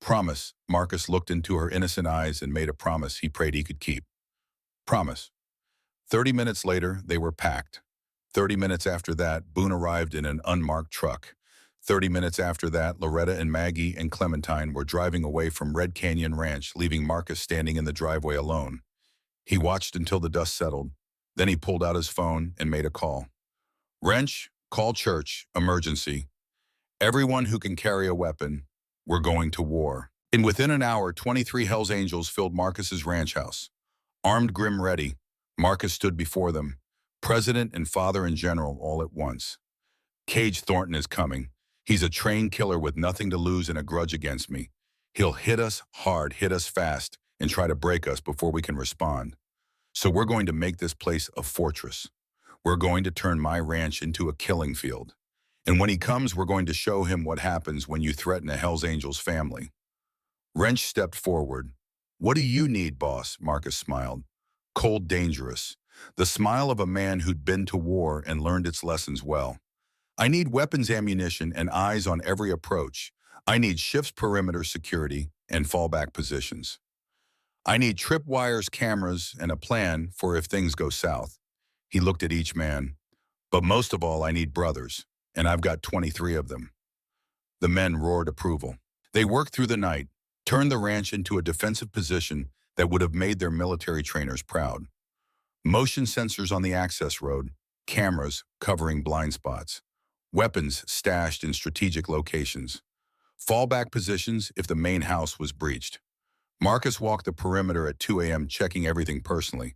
Promise. Marcus looked into her innocent eyes and made a promise he prayed he could keep. Promise. 30 minutes later, they were packed. 30 minutes after that, Boone arrived in an unmarked truck. 30 minutes after that, Loretta and Maggie and Clementine were driving away from Red Canyon Ranch, leaving Marcus standing in the driveway alone. He watched until the dust settled. Then he pulled out his phone and made a call. Wrench, call church, emergency. Everyone who can carry a weapon, we're going to war. And within an hour, 23 Hells Angels filled Marcus's ranch house. Armed, grim, ready, Marcus stood before them, president and father and general all at once. Cage Thornton is coming. He's a trained killer with nothing to lose and a grudge against me. He'll hit us hard, hit us fast, and try to break us before we can respond. So we're going to make this place a fortress. We're going to turn my ranch into a killing field. And when he comes, we're going to show him what happens when you threaten a Hells Angels family. Wrench stepped forward. What do you need, boss? Marcus smiled. Cold, dangerous. The smile of a man who'd been to war and learned its lessons well. I need weapons, ammunition, and eyes on every approach. I need shifts, perimeter security, and fallback positions. I need tripwires, cameras, and a plan for if things go south. He looked at each man. But most of all, I need brothers, and I've got 23 of them. The men roared approval. They worked through the night, turned the ranch into a defensive position that would have made their military trainers proud. Motion sensors on the access road, cameras covering blind spots, weapons stashed in strategic locations, fallback positions if the main house was breached. Marcus walked the perimeter at 2 a.m. checking everything personally.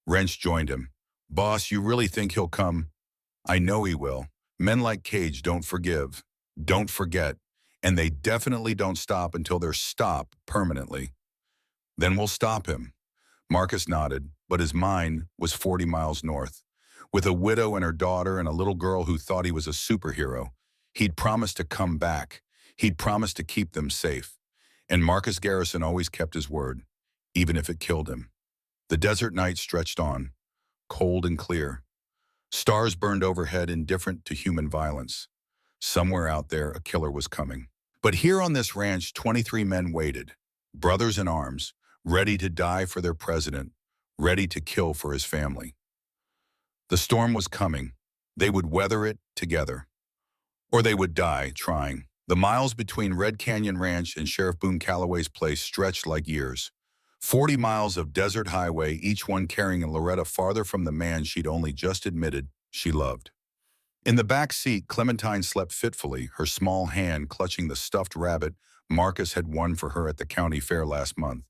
Wrench joined him. "Boss, you really think he'll come?" "I know he will. Men like Cage don't forgive, don't forget, and they definitely don't stop until they're stopped permanently." "Then we'll stop him." Marcus nodded, but his mind was 40 miles north. With a widow and her daughter and a little girl who thought he was a superhero, he'd promised to come back. He'd promised to keep them safe. And Marcus Garrison always kept his word, even if it killed him. The desert night stretched on, cold and clear. Stars burned overhead, indifferent to human violence. Somewhere out there, a killer was coming. But here on this ranch, 23 men waited, brothers in arms, ready to die for their president, ready to kill for his family. The storm was coming. They would weather it together. Or they would die trying. The miles between Red Canyon Ranch and Sheriff Boone Calloway's place stretched like years. 40 miles of desert highway, each one carrying Loretta farther from the man she'd only just admitted she loved. In the back seat, Clementine slept fitfully, her small hand clutching the stuffed rabbit Marcus had won for her at the county fair last month.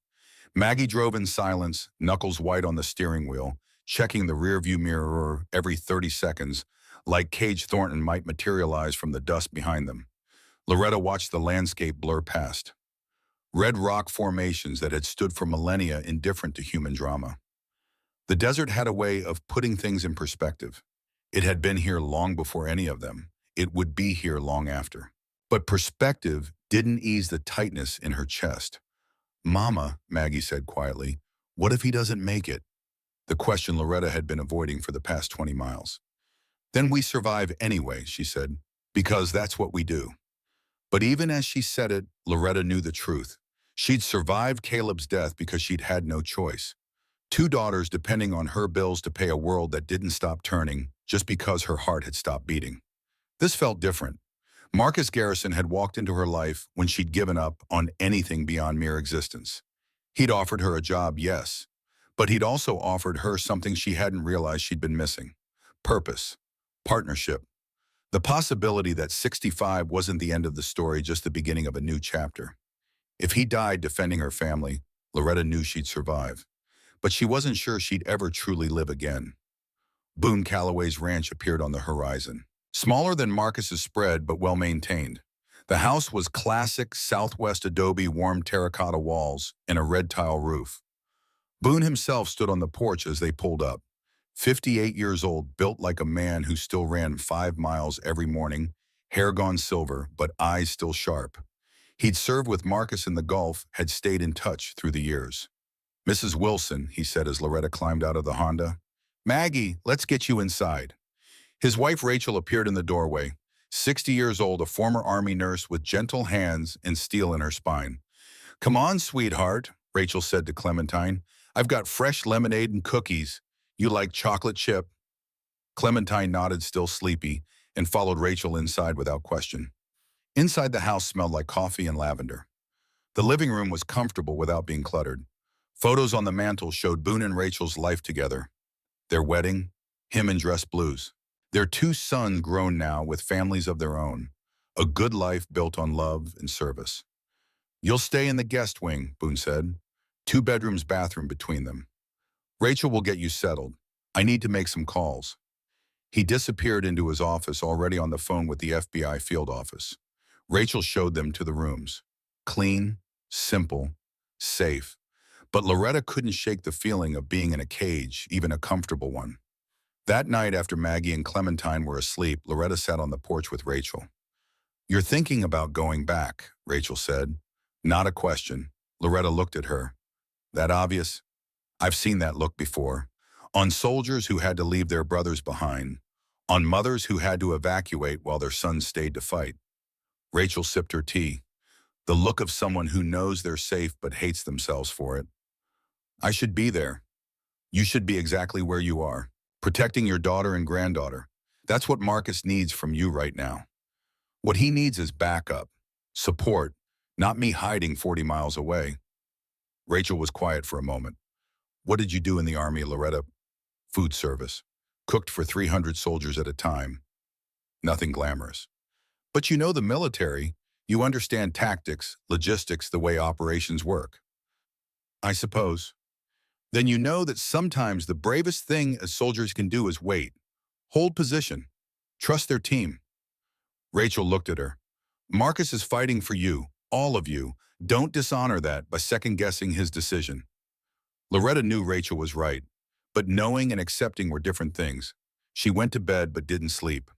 Maggie drove in silence, knuckles white on the steering wheel, checking the rearview mirror every 30 seconds, like Cage Thornton might materialize from the dust behind them. Loretta watched the landscape blur past. Red rock formations that had stood for millennia, indifferent to human drama. The desert had a way of putting things in perspective. It had been here long before any of them. It would be here long after. But perspective didn't ease the tightness in her chest. "Mama," Maggie said quietly, "what if he doesn't make it?" The question Loretta had been avoiding for the past 20 miles. "Then we survive anyway," she said, "because that's what we do." But even as she said it, Loretta knew the truth. She'd survived Caleb's death because she'd had no choice. 2 daughters depending on her bills to pay a world that didn't stop turning just because her heart had stopped beating. This felt different. Marcus Garrison had walked into her life when she'd given up on anything beyond mere existence. He'd offered her a job, yes, but he'd also offered her something she hadn't realized she'd been missing: purpose, partnership. The possibility that 65 wasn't the end of the story, just the beginning of a new chapter. If he died defending her family, Loretta knew she'd survive. But she wasn't sure she'd ever truly live again. Boone Calloway's ranch appeared on the horizon. Smaller than Marcus's spread, but well-maintained. The house was classic Southwest adobe warm terracotta walls and a red tile roof. Boone himself stood on the porch as they pulled up. 58 years old, built like a man who still ran 5 miles every morning, hair gone silver, but eyes still sharp. He'd served with Marcus in the Gulf, had stayed in touch through the years. "Mrs. Wilson," he said as Loretta climbed out of the Honda. "Maggie, let's get you inside." His wife Rachel appeared in the doorway, 60 years old, a former Army nurse with gentle hands and steel in her spine. "Come on, sweetheart," Rachel said to Clementine. "I've got fresh lemonade and cookies. You like chocolate chip?" Clementine nodded, still sleepy, and followed Rachel inside without question. Inside, the house smelled like coffee and lavender. The living room was comfortable without being cluttered. Photos on the mantel showed Boone and Rachel's life together. Their wedding, him in dress blues. Their 2 sons grown now with families of their own. A good life built on love and service. "You'll stay in the guest wing," Boone said. 2 bedrooms, bathroom between them. "Rachel will get you settled. I need to make some calls." He disappeared into his office, already on the phone with the FBI field office. Rachel showed them to the rooms. Clean, simple, safe. But Loretta couldn't shake the feeling of being in a cage, even a comfortable one. That night, after Maggie and Clementine were asleep, Loretta sat on the porch with Rachel. "You're thinking about going back," Rachel said. Not a question. Loretta looked at her. "That obvious?" "I've seen that look before. On soldiers who had to leave their brothers behind. On mothers who had to evacuate while their sons stayed to fight." Rachel sipped her tea. The look of someone who knows they're safe but hates themselves for it. "I should be there. You should be exactly where you are, protecting your daughter and granddaughter. That's what Marcus needs from you right now. What he needs is backup, support, not me hiding 40 miles away." Rachel was quiet for a moment. "What did you do in the Army, Loretta?" food service, cooked for 300 soldiers at a time. Nothing glamorous. But you know the military. You understand tactics, logistics, the way operations work. I suppose. Then you know that sometimes the bravest thing as soldiers can do is wait, hold position, trust their team. Rachel looked at her. Marcus is fighting for you, all of you. Don't dishonor that by second-guessing his decision. Loretta knew Rachel was right, but knowing and accepting were different things. She went to bed but didn't sleep.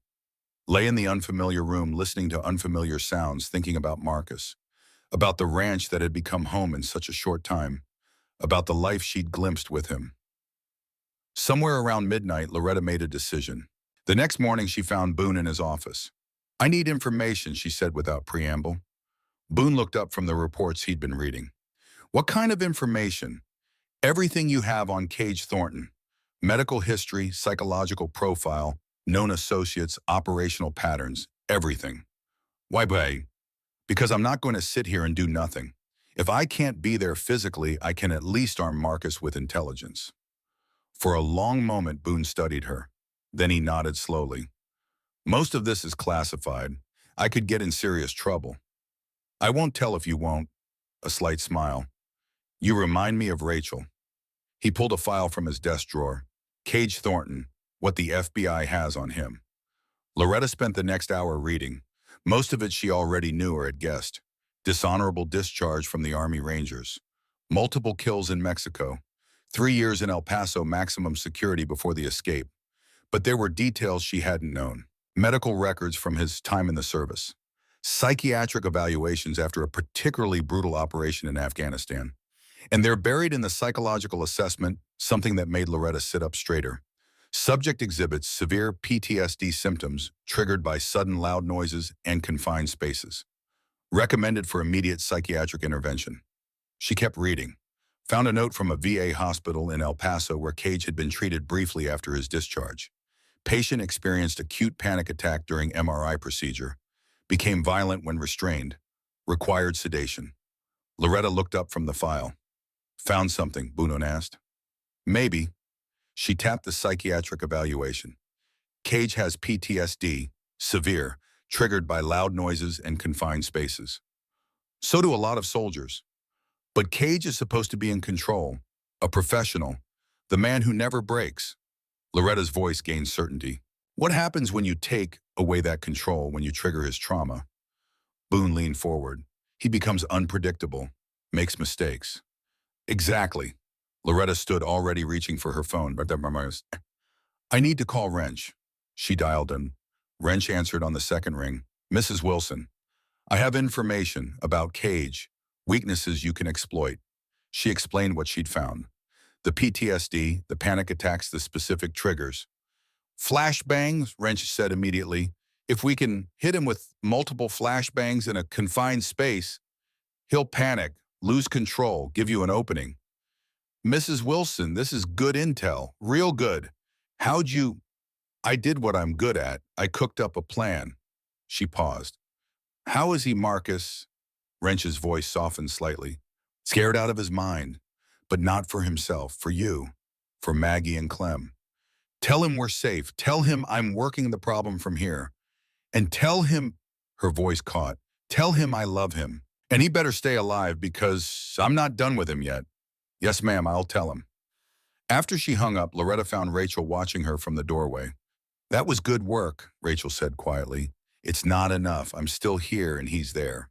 Lay in the unfamiliar room listening to unfamiliar sounds, thinking about Marcus, about the ranch that had become home in such a short time, about the life she'd glimpsed with him. Somewhere around midnight, Loretta made a decision. The next morning, she found Boone in his office. I need information, she said without preamble. Boone looked up from the reports he'd been reading. What kind of information? Everything you have on Cage Thornton. Medical history, psychological profile, known associates, operational patterns, everything. Why, babe? Because I'm not going to sit here and do nothing. If I can't be there physically, I can at least arm Marcus with intelligence. For a long moment, Boone studied her. Then he nodded slowly. Most of this is classified. I could get in serious trouble. I won't tell if you won't. A slight smile. You remind me of Rachel. He pulled a file from his desk drawer. Cage Thornton, what the FBI has on him. Loretta spent the next hour reading. Most of it she already knew or had guessed. Dishonorable discharge from the Army Rangers. Multiple kills in Mexico. 3 years in El Paso maximum security before the escape. But there were details she hadn't known. Medical records from his time in the service. Psychiatric evaluations after a particularly brutal operation in Afghanistan. And they're buried in the psychological assessment, something that made Loretta sit up straighter. Subject exhibits severe PTSD symptoms triggered by sudden loud noises and confined spaces. Recommended for immediate psychiatric intervention. She kept reading. Found a note from a VA hospital in El Paso where Cage had been treated briefly after his discharge. Patient experienced acute panic attack during MRI procedure. Became violent when restrained. Required sedation. Loretta looked up from the file. Found something, Boone asked. Maybe. She tapped the psychiatric evaluation. Cage has PTSD, severe, triggered by loud noises and confined spaces. So do a lot of soldiers. But Cage is supposed to be in control, a professional, the man who never breaks. Loretta's voice gained certainty. What happens when you take away that control, when you trigger his trauma? Boone leaned forward. He becomes unpredictable, makes mistakes. Exactly. Loretta stood already reaching for her phone. I need to call Wrench. She dialed him. Wrench answered on the second ring. Mrs. Wilson, I have information about Cage, weaknesses you can exploit. She explained what she'd found. The PTSD, the panic attacks, the specific triggers. Flashbangs, Wrench said immediately. If we can hit him with multiple flashbangs in a confined space, he'll panic, lose control, give you an opening. Mrs. Wilson, this is good intel, real good. How'd you... I did what I'm good at. I cooked up a plan. She paused. How is he, Marcus? Wrench's voice softened slightly. Scared out of his mind, but not for himself, for you, for Maggie and Clem. Tell him we're safe. Tell him I'm working the problem from here. And tell him, her voice caught, tell him I love him. And he better stay alive because I'm not done with him yet. Yes, ma'am, I'll tell him. After she hung up, Loretta found Rachel watching her from the doorway. That was good work, Rachel said quietly. It's not enough. I'm still here and he's there.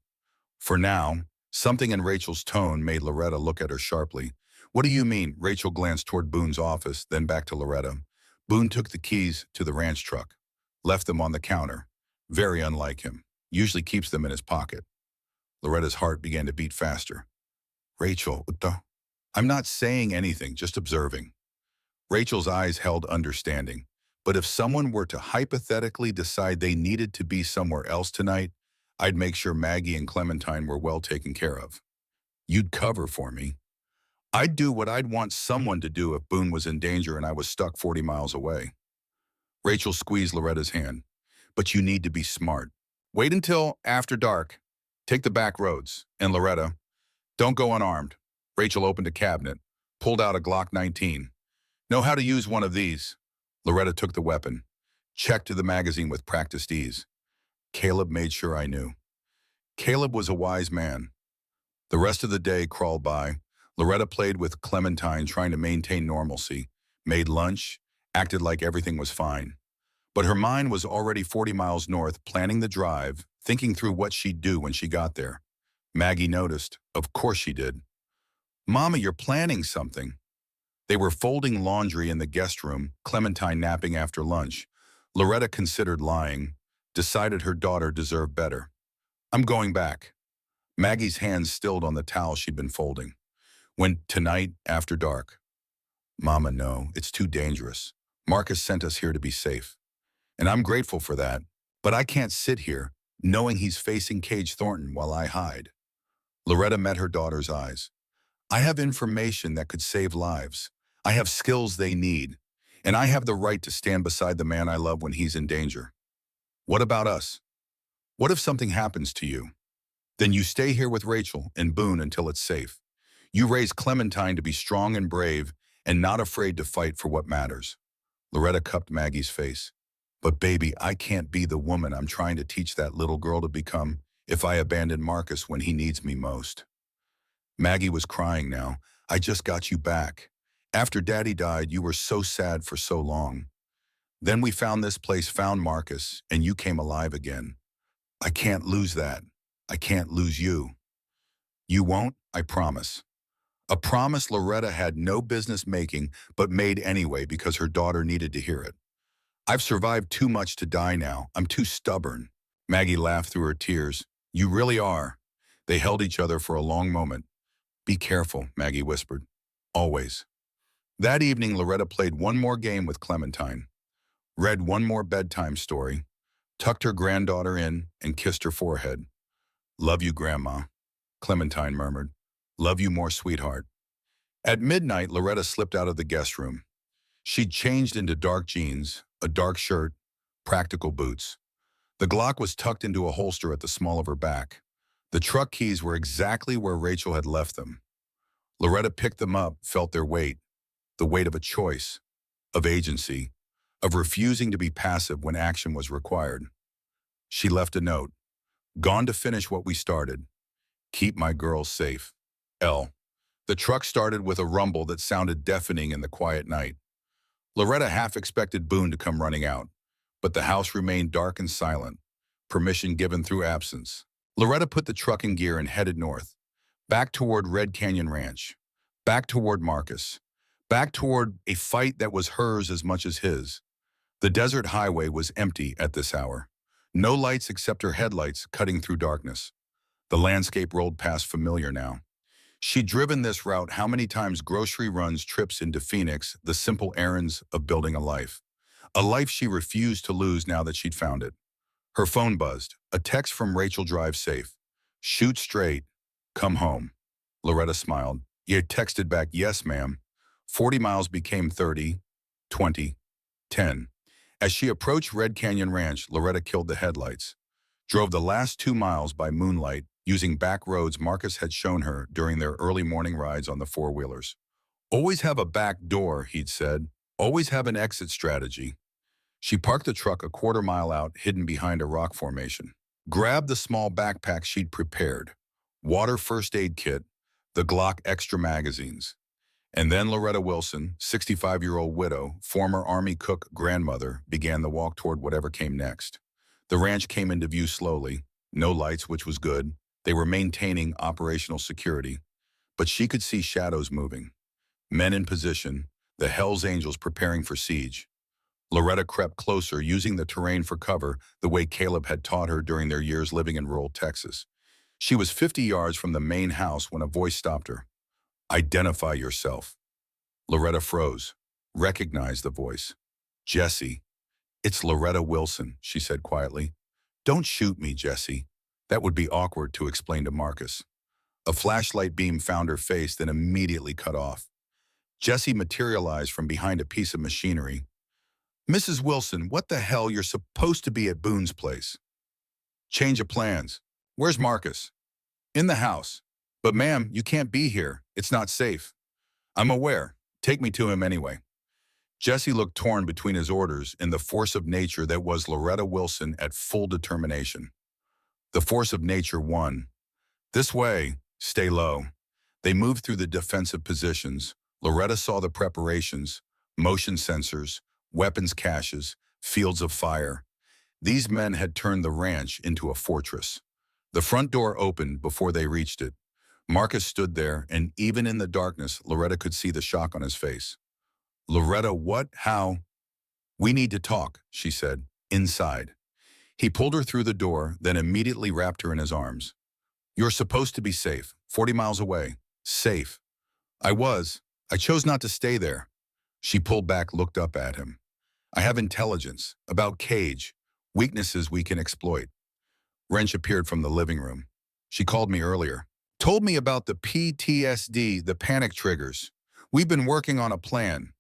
For now, something in Rachel's tone made Loretta look at her sharply. What do you mean? Rachel glanced toward Boone's office, then back to Loretta. Boone took the keys to the ranch truck, left them on the counter. Very unlike him. Usually keeps them in his pocket. Loretta's heart began to beat faster. Rachel, what the? I'm not saying anything, just observing. Rachel's eyes held understanding. But if someone were to hypothetically decide they needed to be somewhere else tonight, I'd make sure Maggie and Clementine were well taken care of. You'd cover for me. I'd do what I'd want someone to do if Boone was in danger and I was stuck 40 miles away. Rachel squeezed Loretta's hand. But you need to be smart. Wait until after dark. Take the back roads. And Loretta, don't go unarmed. Rachel opened a cabinet, pulled out a Glock 19. Know how to use one of these. Loretta took the weapon, checked the magazine with practiced ease. Caleb made sure I knew. Caleb was a wise man. The rest of the day crawled by. Loretta played with Clementine, trying to maintain normalcy, made lunch, acted like everything was fine. But her mind was already 40 miles north, planning the drive, thinking through what she'd do when she got there. Maggie noticed. Of course she did. Mama, you're planning something. They were folding laundry in the guest room, Clementine napping after lunch. Loretta considered lying, decided her daughter deserved better. I'm going back. Maggie's hands stilled on the towel she'd been folding. Went tonight after dark. Mama, no, it's too dangerous. Marcus sent us here to be safe. And I'm grateful for that. But I can't sit here, knowing he's facing Cage Thornton while I hide. Loretta met her daughter's eyes. I have information that could save lives. I have skills they need. And I have the right to stand beside the man I love when he's in danger. What about us? What if something happens to you? Then you stay here with Rachel and Boone until it's safe. You raise Clementine to be strong and brave and not afraid to fight for what matters. Loretta cupped Maggie's face. But baby, I can't be the woman I'm trying to teach that little girl to become if I abandon Marcus when he needs me most. Maggie was crying now. I just got you back. After Daddy died, you were so sad for so long. Then we found this place, found Marcus, and you came alive again. I can't lose that. I can't lose you. You won't, I promise. A promise Loretta had no business making, but made anyway because her daughter needed to hear it. I've survived too much to die now. I'm too stubborn. Maggie laughed through her tears. You really are. They held each other for a long moment. Be careful, Maggie whispered. Always. That evening, Loretta played one more game with Clementine, read one more bedtime story, tucked her granddaughter in, and kissed her forehead. Love you, Grandma, Clementine murmured. Love you more, sweetheart. At midnight, Loretta slipped out of the guest room. She'd changed into dark jeans, a dark shirt, practical boots. The Glock was tucked into a holster at the small of her back. The truck keys were exactly where Rachel had left them. Loretta picked them up, felt their weight, the weight of a choice, of agency, of refusing to be passive when action was required. She left a note. Gone to finish what we started. Keep my girls safe. L. The truck started with a rumble that sounded deafening in the quiet night. Loretta half expected Boone to come running out, but the house remained dark and silent, permission given through absence. Loretta put the truck in gear and headed north, back toward Red Canyon Ranch, back toward Marcus, back toward a fight that was hers as much as his. The desert highway was empty at this hour. No lights except her headlights cutting through darkness. The landscape rolled past familiar now. She'd driven this route how many times: grocery runs, trips into Phoenix, the simple errands of building a life. A life she refused to lose now that she'd found it. Her phone buzzed. A text from Rachel: drive safe. Shoot straight. Come home. Loretta smiled. You texted back, yes, ma'am. 40 miles became 30, 20, 10. As she approached Red Canyon Ranch, Loretta killed the headlights. Drove the last 2 miles by moonlight, using back roads Marcus had shown her during their early morning rides on the four-wheelers. Always have a back door, he'd said. Always have an exit strategy. She parked the truck a quarter mile out, hidden behind a rock formation. Grabbed the small backpack she'd prepared. Water first aid kit, the Glock extra magazines. And then Loretta Wilson, 65-year-old widow, former Army cook grandmother, began the walk toward whatever came next. The ranch came into view slowly. No lights, which was good. They were maintaining operational security. But she could see shadows moving. Men in position, the Hells Angels preparing for siege. Loretta crept closer, using the terrain for cover the way Caleb had taught her during their years living in rural Texas. She was 50 yards from the main house when a voice stopped her. Identify yourself. Loretta froze, recognized the voice. Jesse. It's Loretta Wilson, she said quietly. Don't shoot me, Jesse. That would be awkward to explain to Marcus. A flashlight beam found her face, then immediately cut off. Jesse materialized from behind a piece of machinery. Mrs. Wilson, what the hell? You're supposed to be at Boone's place. Change of plans. Where's Marcus? In the house. But ma'am, you can't be here. It's not safe. I'm aware. Take me to him anyway. Jesse looked torn between his orders and the force of nature that was Loretta Wilson at full determination. The force of nature won. This way, stay low. They moved through the defensive positions. Loretta saw the preparations, motion sensors, weapons caches, fields of fire. These men had turned the ranch into a fortress. The front door opened before they reached it. Marcus stood there, and even in the darkness, Loretta could see the shock on his face. Loretta, what? How? We need to talk, she said, inside. He pulled her through the door, then immediately wrapped her in his arms. You're supposed to be safe, 40 miles away. Safe. I was. I chose not to stay there. She pulled back, looked up at him. I have intelligence, about Cage, weaknesses we can exploit. Wrench appeared from the living room. She called me earlier. Told me about the PTSD, the panic triggers. We've been working on a plan.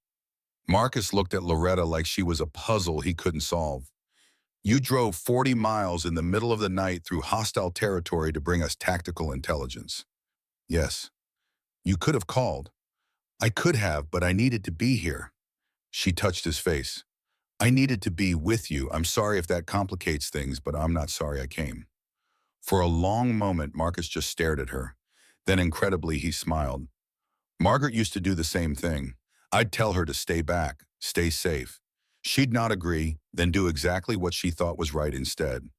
Marcus looked at Loretta like she was a puzzle he couldn't solve. You drove 40 miles in the middle of the night through hostile territory to bring us tactical intelligence. Yes. You could have called. I could have, but I needed to be here. She touched his face. I needed to be with you. I'm sorry if that complicates things, but I'm not sorry I came. For a long moment, Marcus just stared at her. Then incredibly, he smiled. Margaret used to do the same thing. I'd tell her to stay back, stay safe. She'd not agree, then do exactly what she thought was right instead.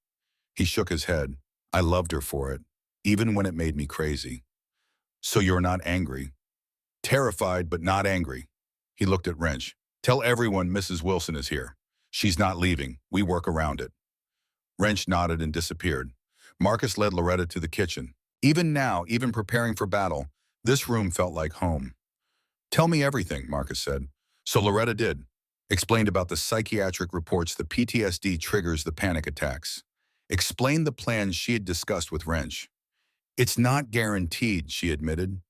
He shook his head. I loved her for it, even when it made me crazy. So you're not angry? Terrified, but not angry. He looked at Wrench. Tell everyone Mrs. Wilson is here. She's not leaving. We work around it. Wrench nodded and disappeared. Marcus led Loretta to the kitchen. Even now, even preparing for battle, this room felt like home. Tell me everything, Marcus said. So Loretta did. Explained about the psychiatric reports the PTSD triggers the panic attacks. Explained the plans she had discussed with Wrench. It's not guaranteed, she admitted.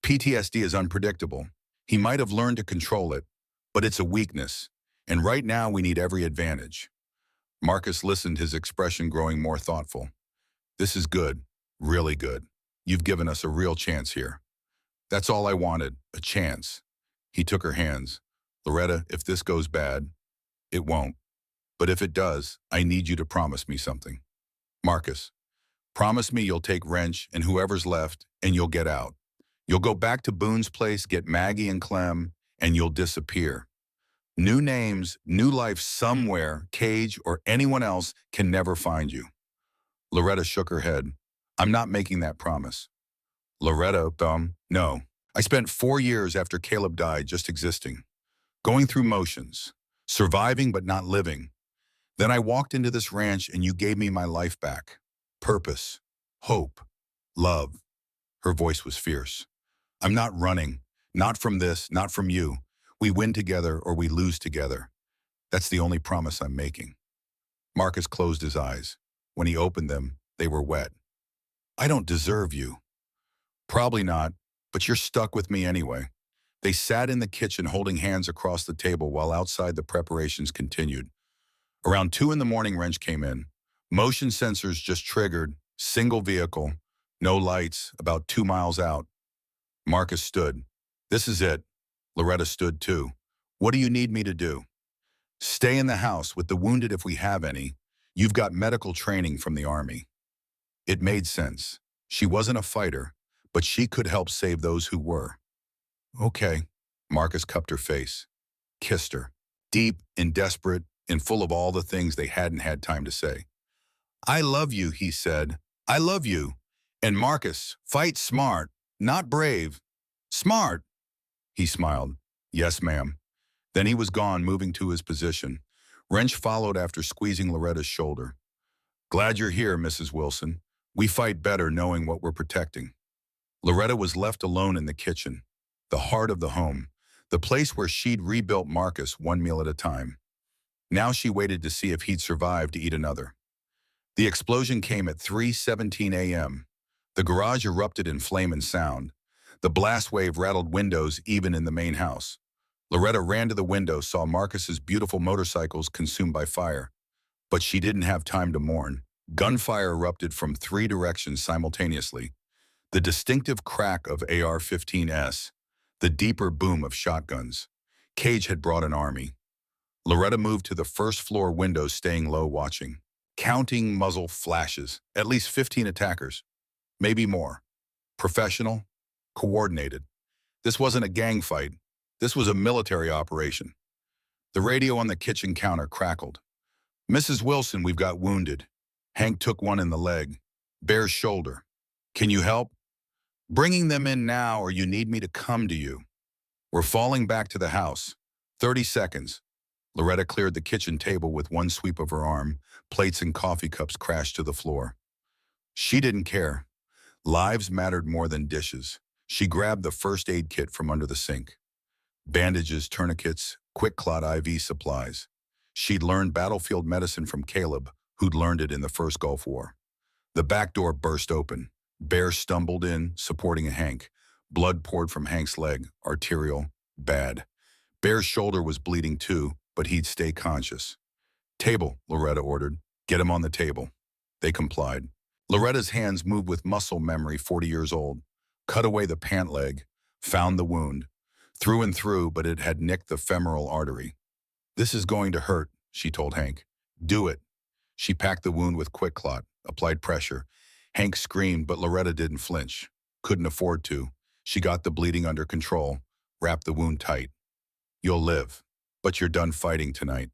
PTSD is unpredictable. He might have learned to control it, but it's a weakness, and right now we need every advantage. Marcus listened, his expression growing more thoughtful. This is good, really good. You've given us a real chance here. That's all I wanted, a chance. He took her hands. Loretta, if this goes bad, it won't. But if it does, I need you to promise me something. Marcus, promise me you'll take Wrench and whoever's left, and you'll get out. You'll go back to Boone's place, get Maggie and Clem, and you'll disappear. New names, new life somewhere, Cage or anyone else can never find you. Loretta shook her head. I'm not making that promise. Loretta, no. I spent 4 years after Caleb died just existing, going through motions, surviving but not living. Then I walked into this ranch and you gave me my life back. Purpose, hope, love. Her voice was fierce. I'm not running, not from this, not from you. We win together or we lose together. That's the only promise I'm making. Marcus closed his eyes. When he opened them, they were wet. I don't deserve you. Probably not, but you're stuck with me anyway. They sat in the kitchen holding hands across the table while outside the preparations continued. Around 2 in the morning, Wrench came in. Motion sensors just triggered, single vehicle, no lights, about 2 miles out. Marcus stood. This is it. Loretta stood too. What do you need me to do? Stay in the house with the wounded if we have any. You've got medical training from the Army. It made sense. She wasn't a fighter, but she could help save those who were. Okay. Marcus cupped her face, kissed her, deep and desperate and full of all the things they hadn't had time to say. I love you, he said. I love you. And Marcus, fight smart, not brave. Smart. He smiled. Yes, ma'am. Then he was gone, moving to his position. Wrench followed after squeezing Loretta's shoulder. Glad you're here, Mrs. Wilson. We fight better knowing what we're protecting. Loretta was left alone in the kitchen, the heart of the home, the place where she'd rebuilt Marcus one meal at a time. Now she waited to see if he'd survive to eat another. The explosion came at 3:17 a.m. The garage erupted in flame and sound. The blast wave rattled windows even in the main house. Loretta ran to the window, saw Marcus's beautiful motorcycles consumed by fire. But she didn't have time to mourn. Gunfire erupted from 3 directions simultaneously. The distinctive crack of AR-15s, the deeper boom of shotguns. Cage had brought an army. Loretta moved to the first floor window, staying low, watching. Counting muzzle flashes. At least 15 attackers. Maybe more. Professional. Coordinated. This wasn't a gang fight. This was a military operation. The radio on the kitchen counter crackled. "Mrs. Wilson, we've got wounded." Hank took one in the leg. Bear's shoulder. "Can you help?" "Bringing them in now, or you need me to come to you." "We're falling back to the house. 30 seconds. Loretta cleared the kitchen table with one sweep of her arm. Plates and coffee cups crashed to the floor. She didn't care. Lives mattered more than dishes. She grabbed the first aid kit from under the sink. Bandages, tourniquets, quick clot IV supplies. She'd learned battlefield medicine from Caleb, who'd learned it in the first Gulf War. The back door burst open. Bear stumbled in, supporting Hank. Blood poured from Hank's leg, arterial, bad. Bear's shoulder was bleeding too, but he'd stay conscious. "Table," Loretta ordered. "Get him on the table." They complied. Loretta's hands moved with muscle memory, 40 years old. Cut away the pant leg, found the wound. Through and through, but it had nicked the femoral artery. "This is going to hurt," she told Hank. "Do it." She packed the wound with quick clot, applied pressure. Hank screamed, but Loretta didn't flinch. Couldn't afford to. She got the bleeding under control, wrapped the wound tight. "You'll live, but you're done fighting tonight."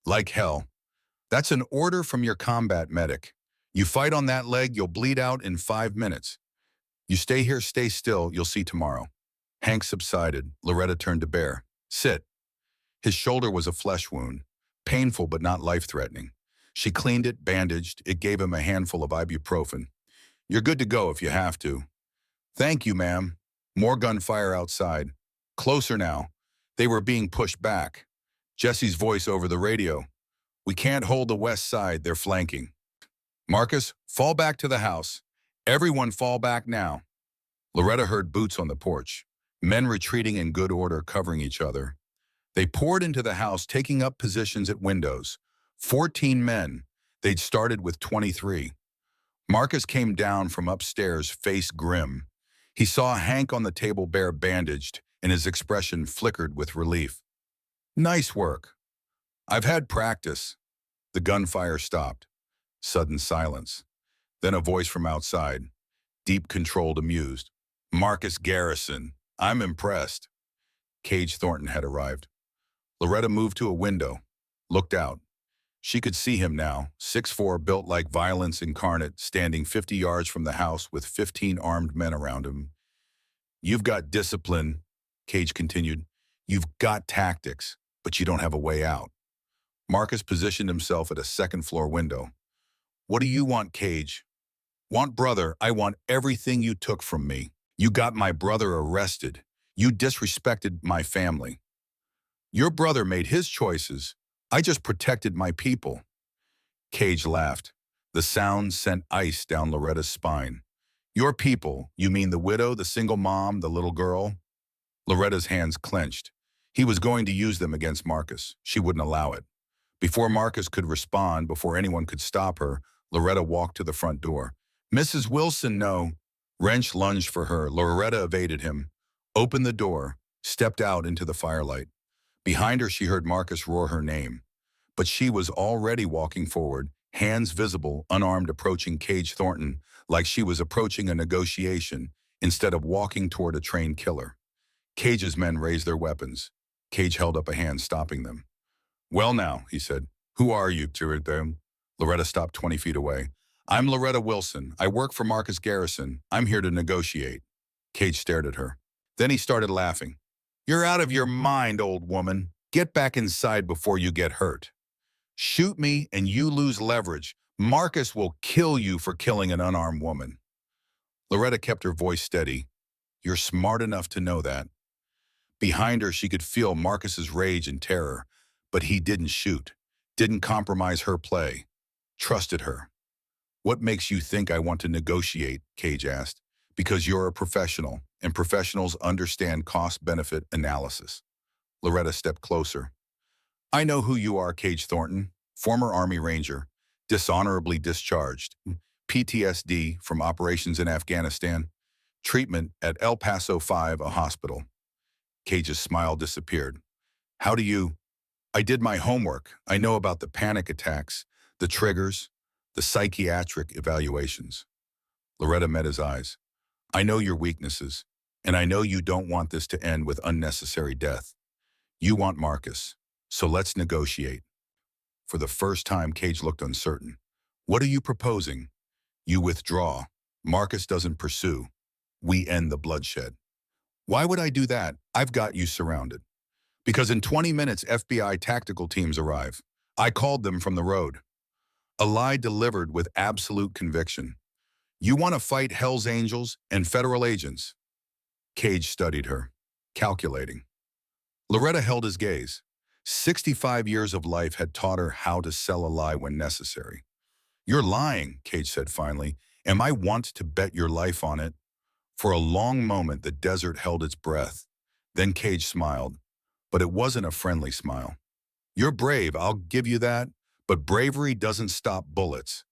"Like hell." "That's an order from your combat medic. You fight on that leg, you'll bleed out in 5 minutes. You stay here, stay still, you'll see tomorrow." Hank subsided. Loretta turned to Bear. "Sit." His shoulder was a flesh wound, painful but not life-threatening. She cleaned it, bandaged. It gave him a handful of ibuprofen. "You're good to go if you have to." "Thank you, ma'am." More gunfire outside. Closer now. They were being pushed back. Jesse's voice over the radio. "We can't hold the west side, they're flanking." "Marcus, fall back to the house. Everyone fall back now." Loretta heard boots on the porch. Men retreating in good order, covering each other. They poured into the house, taking up positions at windows. 14 men. They'd started with 23. Marcus came down from upstairs, face grim. He saw Hank on the table, Bear bandaged, and his expression flickered with relief. "Nice work. I've had practice." The gunfire stopped. Sudden silence. Then a voice from outside, deep, controlled, amused. "Marcus Garrison, I'm impressed." Cage Thornton had arrived. Loretta moved to a window, looked out. She could see him now, 6'4", built like violence incarnate, standing 50 yards from the house with 15 armed men around him. "You've got discipline," Cage continued. "You've got tactics, but you don't have a way out." Marcus positioned himself at a second-floor window. "What do you want, Cage?" "Want brother, I want everything you took from me. You got my brother arrested. You disrespected my family. Your brother made his choices. I just protected my people." Cage laughed. The sound sent ice down Loretta's spine. "Your people, you mean the widow, the single mom, the little girl?" Loretta's hands clenched. He was going to use them against Marcus. She wouldn't allow it. Before Marcus could respond, before anyone could stop her, Loretta walked to the front door. "Mrs. Wilson, no." Wrench lunged for her. Loretta evaded him, opened the door, stepped out into the firelight. Behind her, she heard Marcus roar her name. But she was already walking forward, hands visible, unarmed, approaching Cage Thornton like she was approaching a negotiation instead of walking toward a trained killer. Cage's men raised their weapons. Cage held up a hand, stopping them. "Well now," he said. "Who are you?" to them. Loretta stopped 20 feet away. "I'm Loretta Wilson. I work for Marcus Garrison. I'm here to negotiate." Cage stared at her. Then he started laughing. "You're out of your mind, old woman. Get back inside before you get hurt. Shoot me and you lose leverage. Marcus will kill you for killing an unarmed woman." Loretta kept her voice steady. "You're smart enough to know that." Behind her, she could feel Marcus's rage and terror, but he didn't shoot, didn't compromise her play, trusted her. "What makes you think I want to negotiate?" Cage asked. "Because you're a professional, and professionals understand cost-benefit analysis." Loretta stepped closer. "I know who you are, Cage Thornton, former Army Ranger, dishonorably discharged, PTSD from operations in Afghanistan, treatment at El Paso 5, a hospital." Cage's smile disappeared. How do you? I did my homework. I know about the panic attacks, the triggers, the psychiatric evaluations. Loretta met his eyes. I know your weaknesses, and I know you don't want this to end with unnecessary death. You want Marcus, so let's negotiate. For the first time, Cage looked uncertain. What are you proposing? You withdraw. Marcus doesn't pursue. We end the bloodshed. Why would I do that? I've got you surrounded. Because in 20 minutes, FBI tactical teams arrive. I called them from the road. A lie delivered with absolute conviction. You want to fight Hell's Angels and federal agents? Cage studied her, calculating. Loretta held his gaze. 65 years of life had taught her how to sell a lie when necessary. You're lying, Cage said finally. Am I want to bet your life on it? For a long moment, the desert held its breath. Then Cage smiled, but it wasn't a friendly smile. You're brave, I'll give you that, but bravery doesn't stop bullets.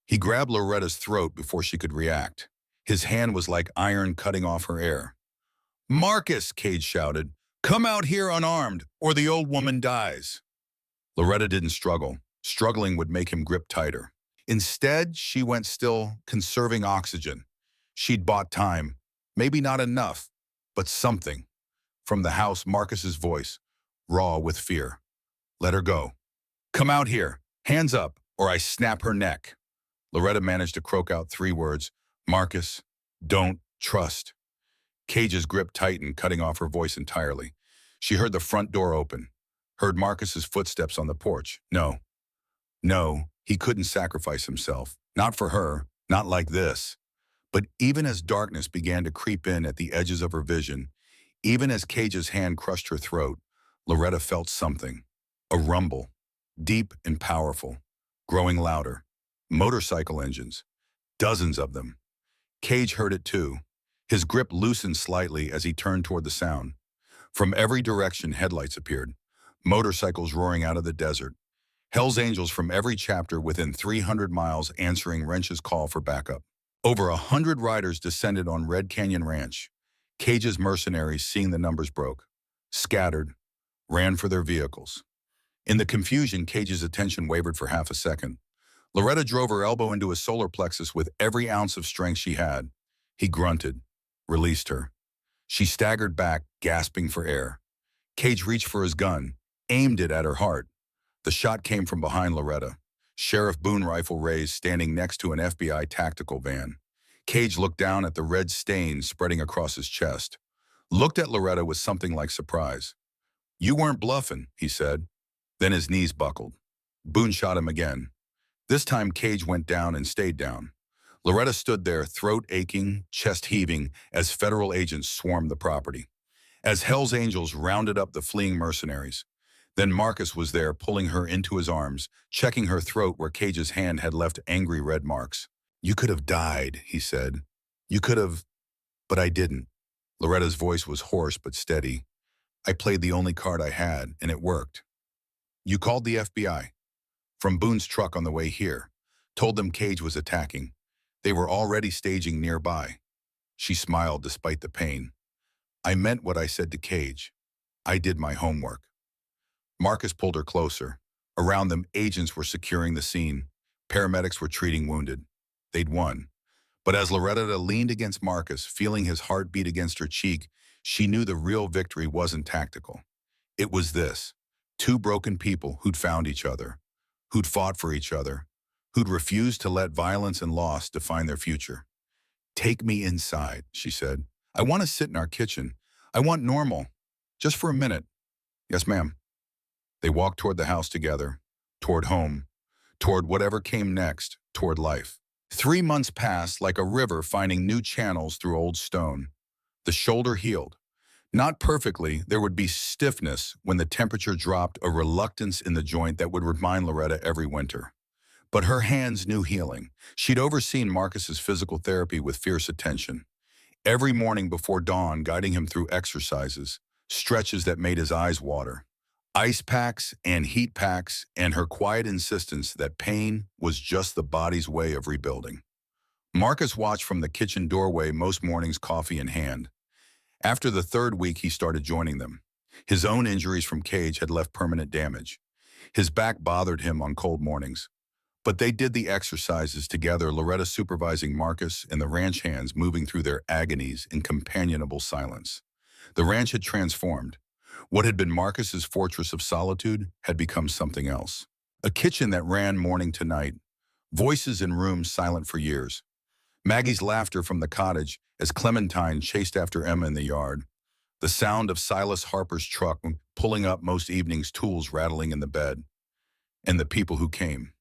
He grabbed Loretta's throat before she could react. His hand was like iron cutting off her air. Marcus, Cage shouted, come out here unarmed, or the old woman dies. Loretta didn't struggle. Struggling would make him grip tighter. Instead, she went still, conserving oxygen. She'd bought time. Maybe not enough, but something. From the house, Marcus's voice, raw with fear. Let her go. Come out here. Hands up, or I snap her neck. Loretta managed to croak out 3 words. Marcus, don't trust. Cage's grip tightened, cutting off her voice entirely. She heard the front door open, heard Marcus's footsteps on the porch. No, he couldn't sacrifice himself. Not for her, not like this. But even as darkness began to creep in at the edges of her vision, even as Cage's hand crushed her throat, Loretta felt something. A rumble, deep and powerful, growing louder. Motorcycle engines, dozens of them. Cage heard it too. His grip loosened slightly as he turned toward the sound. From every direction, headlights appeared, motorcycles roaring out of the desert. Hell's Angels from every chapter within 300 miles answering Wrench's call for backup. Over 100 riders descended on Red Canyon Ranch. Cage's mercenaries, seeing the numbers broke, scattered, ran for their vehicles. In the confusion, Cage's attention wavered for half a second. Loretta drove her elbow into his solar plexus with every ounce of strength she had. He grunted, released her. She staggered back, gasping for air. Cage reached for his gun, aimed it at her heart. The shot came from behind Loretta. Sheriff Boone, rifle raised, standing next to an FBI tactical van. Cage looked down at the red stains spreading across his chest. Looked at Loretta with something like surprise. You weren't bluffing, he said. Then his knees buckled. Boone shot him again. This time Cage went down and stayed down. Loretta stood there, throat aching, chest heaving, as federal agents swarmed the property. As Hell's Angels rounded up the fleeing mercenaries. Then Marcus was there, pulling her into his arms, checking her throat where Cage's hand had left angry red marks. You could have died, he said. You could have, but I didn't. Loretta's voice was hoarse but steady. I played the only card I had, and it worked. You called the FBI. From Boone's truck on the way here. Told them Cage was attacking. They were already staging nearby. She smiled despite the pain. I meant what I said to Cage. I did my homework. Marcus pulled her closer. Around them, agents were securing the scene. Paramedics were treating wounded. They'd won. But as Loretta leaned against Marcus, feeling his heart beat against her cheek, she knew the real victory wasn't tactical. It was this. 2 broken people who'd found each other, who'd fought for each other, who'd refused to let violence and loss define their future. Take me inside, she said. I want to sit in our kitchen. I want normal. Just for a minute. Yes, ma'am. They walked toward the house together, toward home, toward whatever came next, toward life. 3 months passed like a river finding new channels through old stone. The shoulder healed. Not perfectly, there would be stiffness when the temperature dropped, a reluctance in the joint that would remind Loretta every winter. But her hands knew healing. She'd overseen Marcus's physical therapy with fierce attention. Every morning before dawn, guiding him through exercises, stretches that made his eyes water. Ice packs and heat packs, and her quiet insistence that pain was just the body's way of rebuilding. Marcus watched from the kitchen doorway most mornings, coffee in hand. After the 3rd week, he started joining them. His own injuries from Cage had left permanent damage. His back bothered him on cold mornings. But they did the exercises together, Loretta supervising Marcus and the ranch hands moving through their agonies in companionable silence. The ranch had transformed. What had been Marcus's fortress of solitude had become something else. A kitchen that ran morning to night, voices in rooms silent for years. Maggie's laughter from the cottage as Clementine chased after Emma in the yard. The sound of Silas Harper's truck pulling up most evenings, tools rattling in the bed. And the people who came.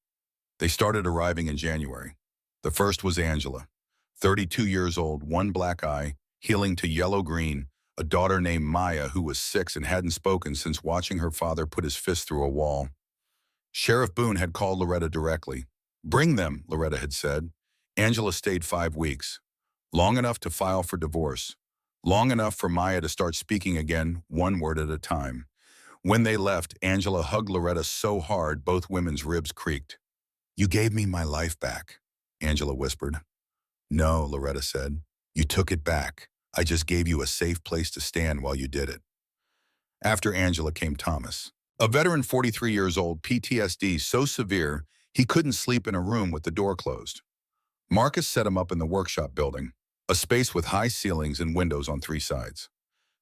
They started arriving in January. The first was Angela, 32 years old, one black eye, healing to yellow-green, a daughter named Maya who was 6 and hadn't spoken since watching her father put his fist through a wall. Sheriff Boone had called Loretta directly. "Bring them," Loretta had said. Angela stayed 5 weeks, long enough to file for divorce, long enough for Maya to start speaking again, one word at a time. When they left, Angela hugged Loretta so hard both women's ribs creaked. "You gave me my life back," Angela whispered. "No," Loretta said. "You took it back. I just gave you a safe place to stand while you did it." After Angela came Thomas, a veteran 43 years old, PTSD so severe he couldn't sleep in a room with the door closed. Marcus set him up in the workshop building, a space with high ceilings and windows on 3 sides.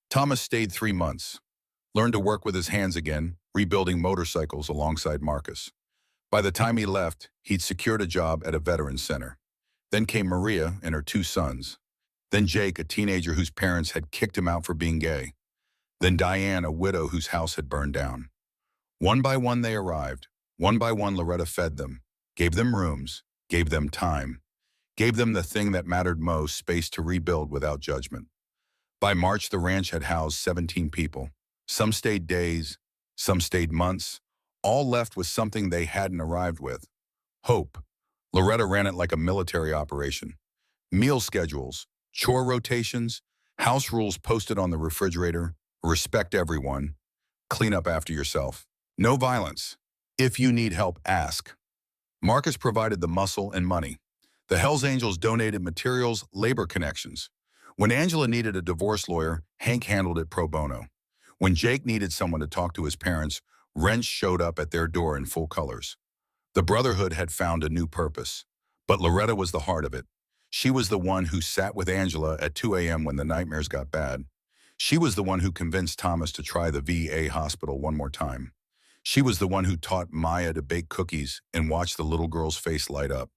Thomas stayed 3 months, learned to work with his hands again, rebuilding motorcycles alongside Marcus. By the time he left, he'd secured a job at a veterans center. Then came Maria and her 2 sons. Then Jake, a teenager whose parents had kicked him out for being gay. Then Diane, a widow whose house had burned down. One by one they arrived. One by one Loretta fed them, gave them rooms, gave them time, gave them the thing that mattered most, space to rebuild without judgment. By March, the ranch had housed 17 people. Some stayed days, some stayed months, all left with something they hadn't arrived with: hope. Loretta ran it like a military operation. Meal schedules, chore rotations, house rules posted on the refrigerator, respect everyone, clean up after yourself. No violence. If you need help, ask. Marcus provided the muscle and money. The Hells Angels donated materials, labor connections. When Angela needed a divorce lawyer, Hank handled it pro bono. When Jake needed someone to talk to his parents, Wrench showed up at their door in full colors. The Brotherhood had found a new purpose, but Loretta was the heart of it. She was the one who sat with Angela at 2 a.m. when the nightmares got bad. She was the one who convinced Thomas to try the VA hospital one more time. She was the one who taught Maya to bake cookies and watch the little girl's face light up.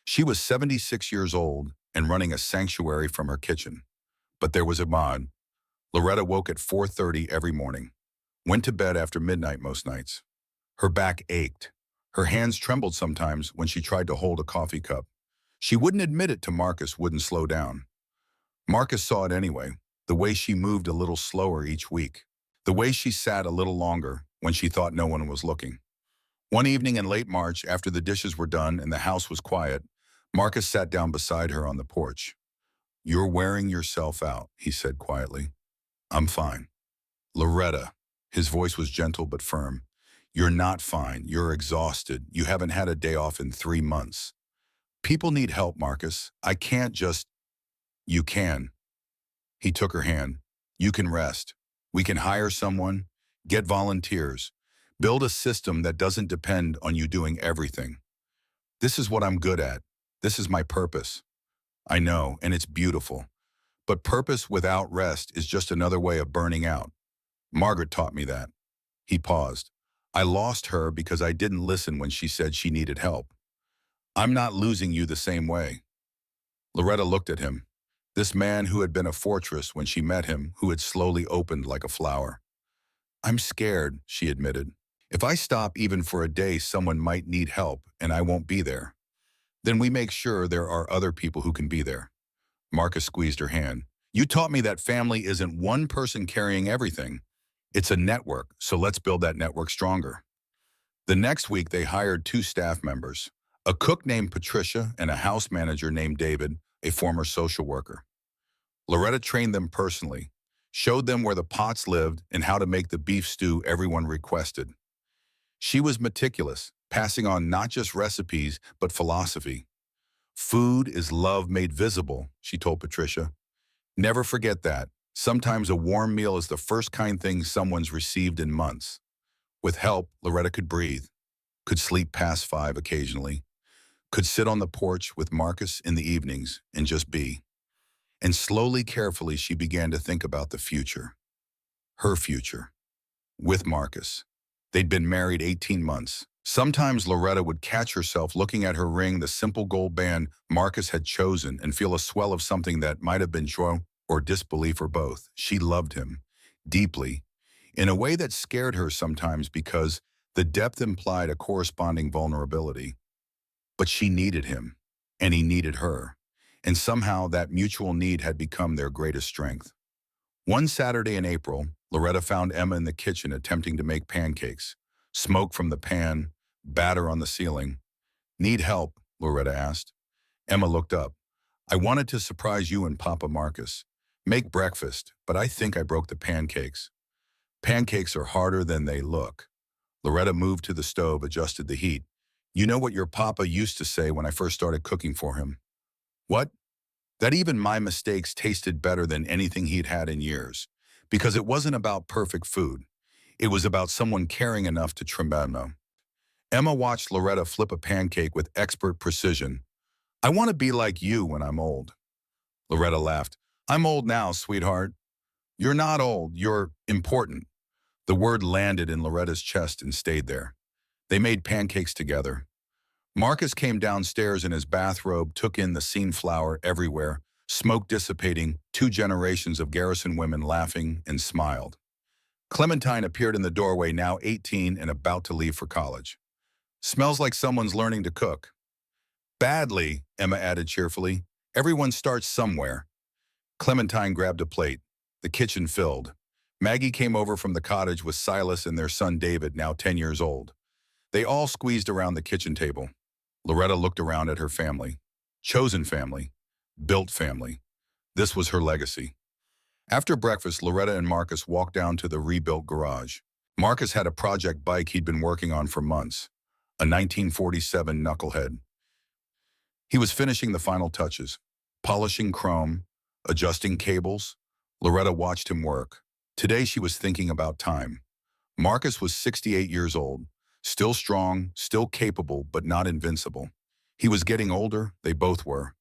She was 76 years old and running a sanctuary from her kitchen. But there was a mod. Loretta woke at 4:30 every morning, went to bed after midnight most nights. Her back ached. Her hands trembled sometimes when she tried to hold a coffee cup. She wouldn't admit it to Marcus, wouldn't slow down. Marcus saw it anyway, the way she moved a little slower each week, the way she sat a little longer when she thought no one was looking. One evening in late March, after the dishes were done and the house was quiet, Marcus sat down beside her on the porch. "You're wearing yourself out," he said quietly. "I'm fine." "Loretta," his voice was gentle but firm, "you're not fine. You're exhausted. You haven't had a day off in 3 months. People need help, Marcus. I can't just—" "You can." He took her hand. "You can rest. We can hire someone, get volunteers, build a system that doesn't depend on you doing everything. This is what I'm good at. This is my purpose. I know, and it's beautiful. But purpose without rest is just another way of burning out. Margaret taught me that." He paused. "I lost her because I didn't listen when she said she needed help. I'm not losing you the same way." Loretta looked at him. This man who had been a fortress when she met him, who had slowly opened like a flower. "I'm scared," she admitted. "If I stop even for a day, someone might need help and I won't be there. Then we make sure there are other people who can be there." Marcus squeezed her hand. "You taught me that family isn't one person carrying everything. It's a network, so let's build that network stronger." The next week, they hired 2 staff members, a cook named Patricia and a house manager named David, a former social worker. Loretta trained them personally, showed them where the pots lived and how to make the beef stew everyone requested. She was meticulous, passing on not just recipes, but philosophy. "Food is love made visible," she told Patricia. "Never forget that. Sometimes a warm meal is the first kind thing someone's received in months. With help, Loretta could breathe, could sleep past 5 occasionally, could sit on the porch with Marcus in the evenings and just be. And slowly, carefully, she began to think about the future. Her future. With Marcus. They'd been married 18 months. Sometimes Loretta would catch herself looking at her ring, the simple gold band Marcus had chosen, and feel a swell of something that might have been joy or disbelief or both. She loved him deeply, in a way that scared her sometimes because the depth implied a corresponding vulnerability. But she needed him, and he needed her. And somehow that mutual need had become their greatest strength. One Saturday in April, Loretta found Emma in the kitchen attempting to make pancakes. Smoke from the pan, batter on the ceiling. "Need help?" Loretta asked. Emma looked up. "I wanted to surprise you and Papa Marcus. Make breakfast, but I think I broke the pancakes." "Pancakes are harder than they look." Loretta moved to the stove, adjusted the heat. "You know what your papa used to say when I first started cooking for him?" "What?" "That even my mistakes tasted better than anything he'd had in years. Because it wasn't about perfect food. It was about someone caring enough to tremendo." Emma watched Loretta flip a pancake with expert precision. "I want to be like you when I'm old." Loretta laughed. "I'm old now, sweetheart." "You're not old, you're important." The word landed in Loretta's chest and stayed there. They made pancakes together. Marcus came downstairs in his bathrobe, took in the scene flower everywhere, smoke dissipating, 2 generations of Garrison women laughing, and smiled. Clementine appeared in the doorway, now 18 and about to leave for college. "Smells like someone's learning to cook." "Badly," Emma added cheerfully. "Everyone starts somewhere." Clementine grabbed a plate. The kitchen filled. Maggie came over from the cottage with Silas and their son David, now 10 years old. They all squeezed around the kitchen table. Loretta looked around at her family. Chosen family. Built family. This was her legacy. After breakfast, Loretta and Marcus walked down to the rebuilt garage. Marcus had a project bike he'd been working on for months. A 1947 knucklehead. He was finishing the final touches. Polishing chrome. Adjusting cables. Loretta watched him work. Today she was thinking about time. Marcus was 68 years old. Still strong, still capable, but not invincible. He was getting older, they both were.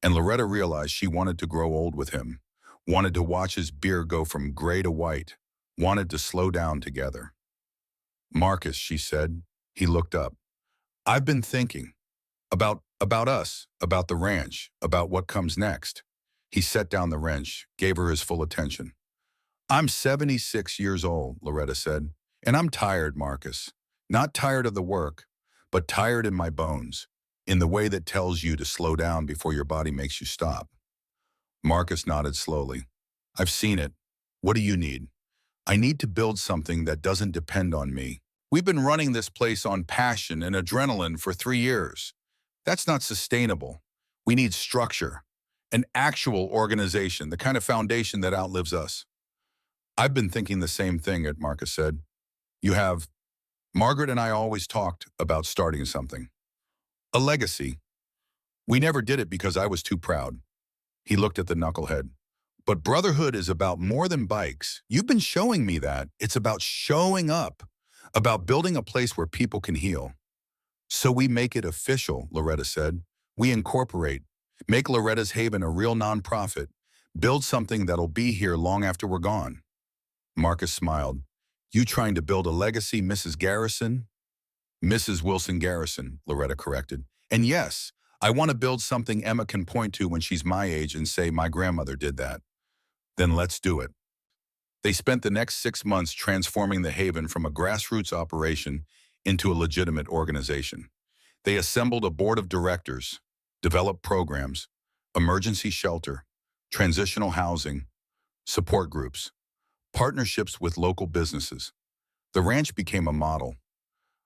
And Loretta realized she wanted to grow old with him. Wanted to watch his beard go from gray to white. Wanted to slow down together. "Marcus," she said. He looked up. "I've been thinking. About us, about the ranch, about what comes next." He set down the wrench, gave her his full attention. "I'm 76 years old," Loretta said. "And I'm tired, Marcus. Not tired of the work, but tired in my bones, in the way that tells you to slow down before your body makes you stop." Marcus nodded slowly. "I've seen it. What do you need?" "I need to build something that doesn't depend on me. We've been running this place on passion and adrenaline for 3 years. That's not sustainable. We need structure, an actual organization, the kind of foundation that outlives us." "I've been thinking the same thing," Marcus said. "You have?" "Margaret and I always talked about starting something. A legacy. We never did it because I was too proud." He looked at the knucklehead. "But brotherhood is about more than bikes. You've been showing me that. It's about showing up, about building a place where people can heal." "So we make it official," Loretta said. "We incorporate, make Loretta's Haven a real nonprofit, build something that'll be here long after we're gone." Marcus smiled. "You trying to build a legacy, Mrs. Garrison?" "Mrs. Wilson Garrison," Loretta corrected. "And yes, I want to build something Emma can point to when she's my age and say, 'My grandmother did that.'" "Then let's do it." They spent the next 6 months transforming the Haven from a grassroots operation into a legitimate organization. They assembled a board of directors, developed programs, emergency shelter, transitional housing, support groups, partnerships with local businesses. The ranch became a model.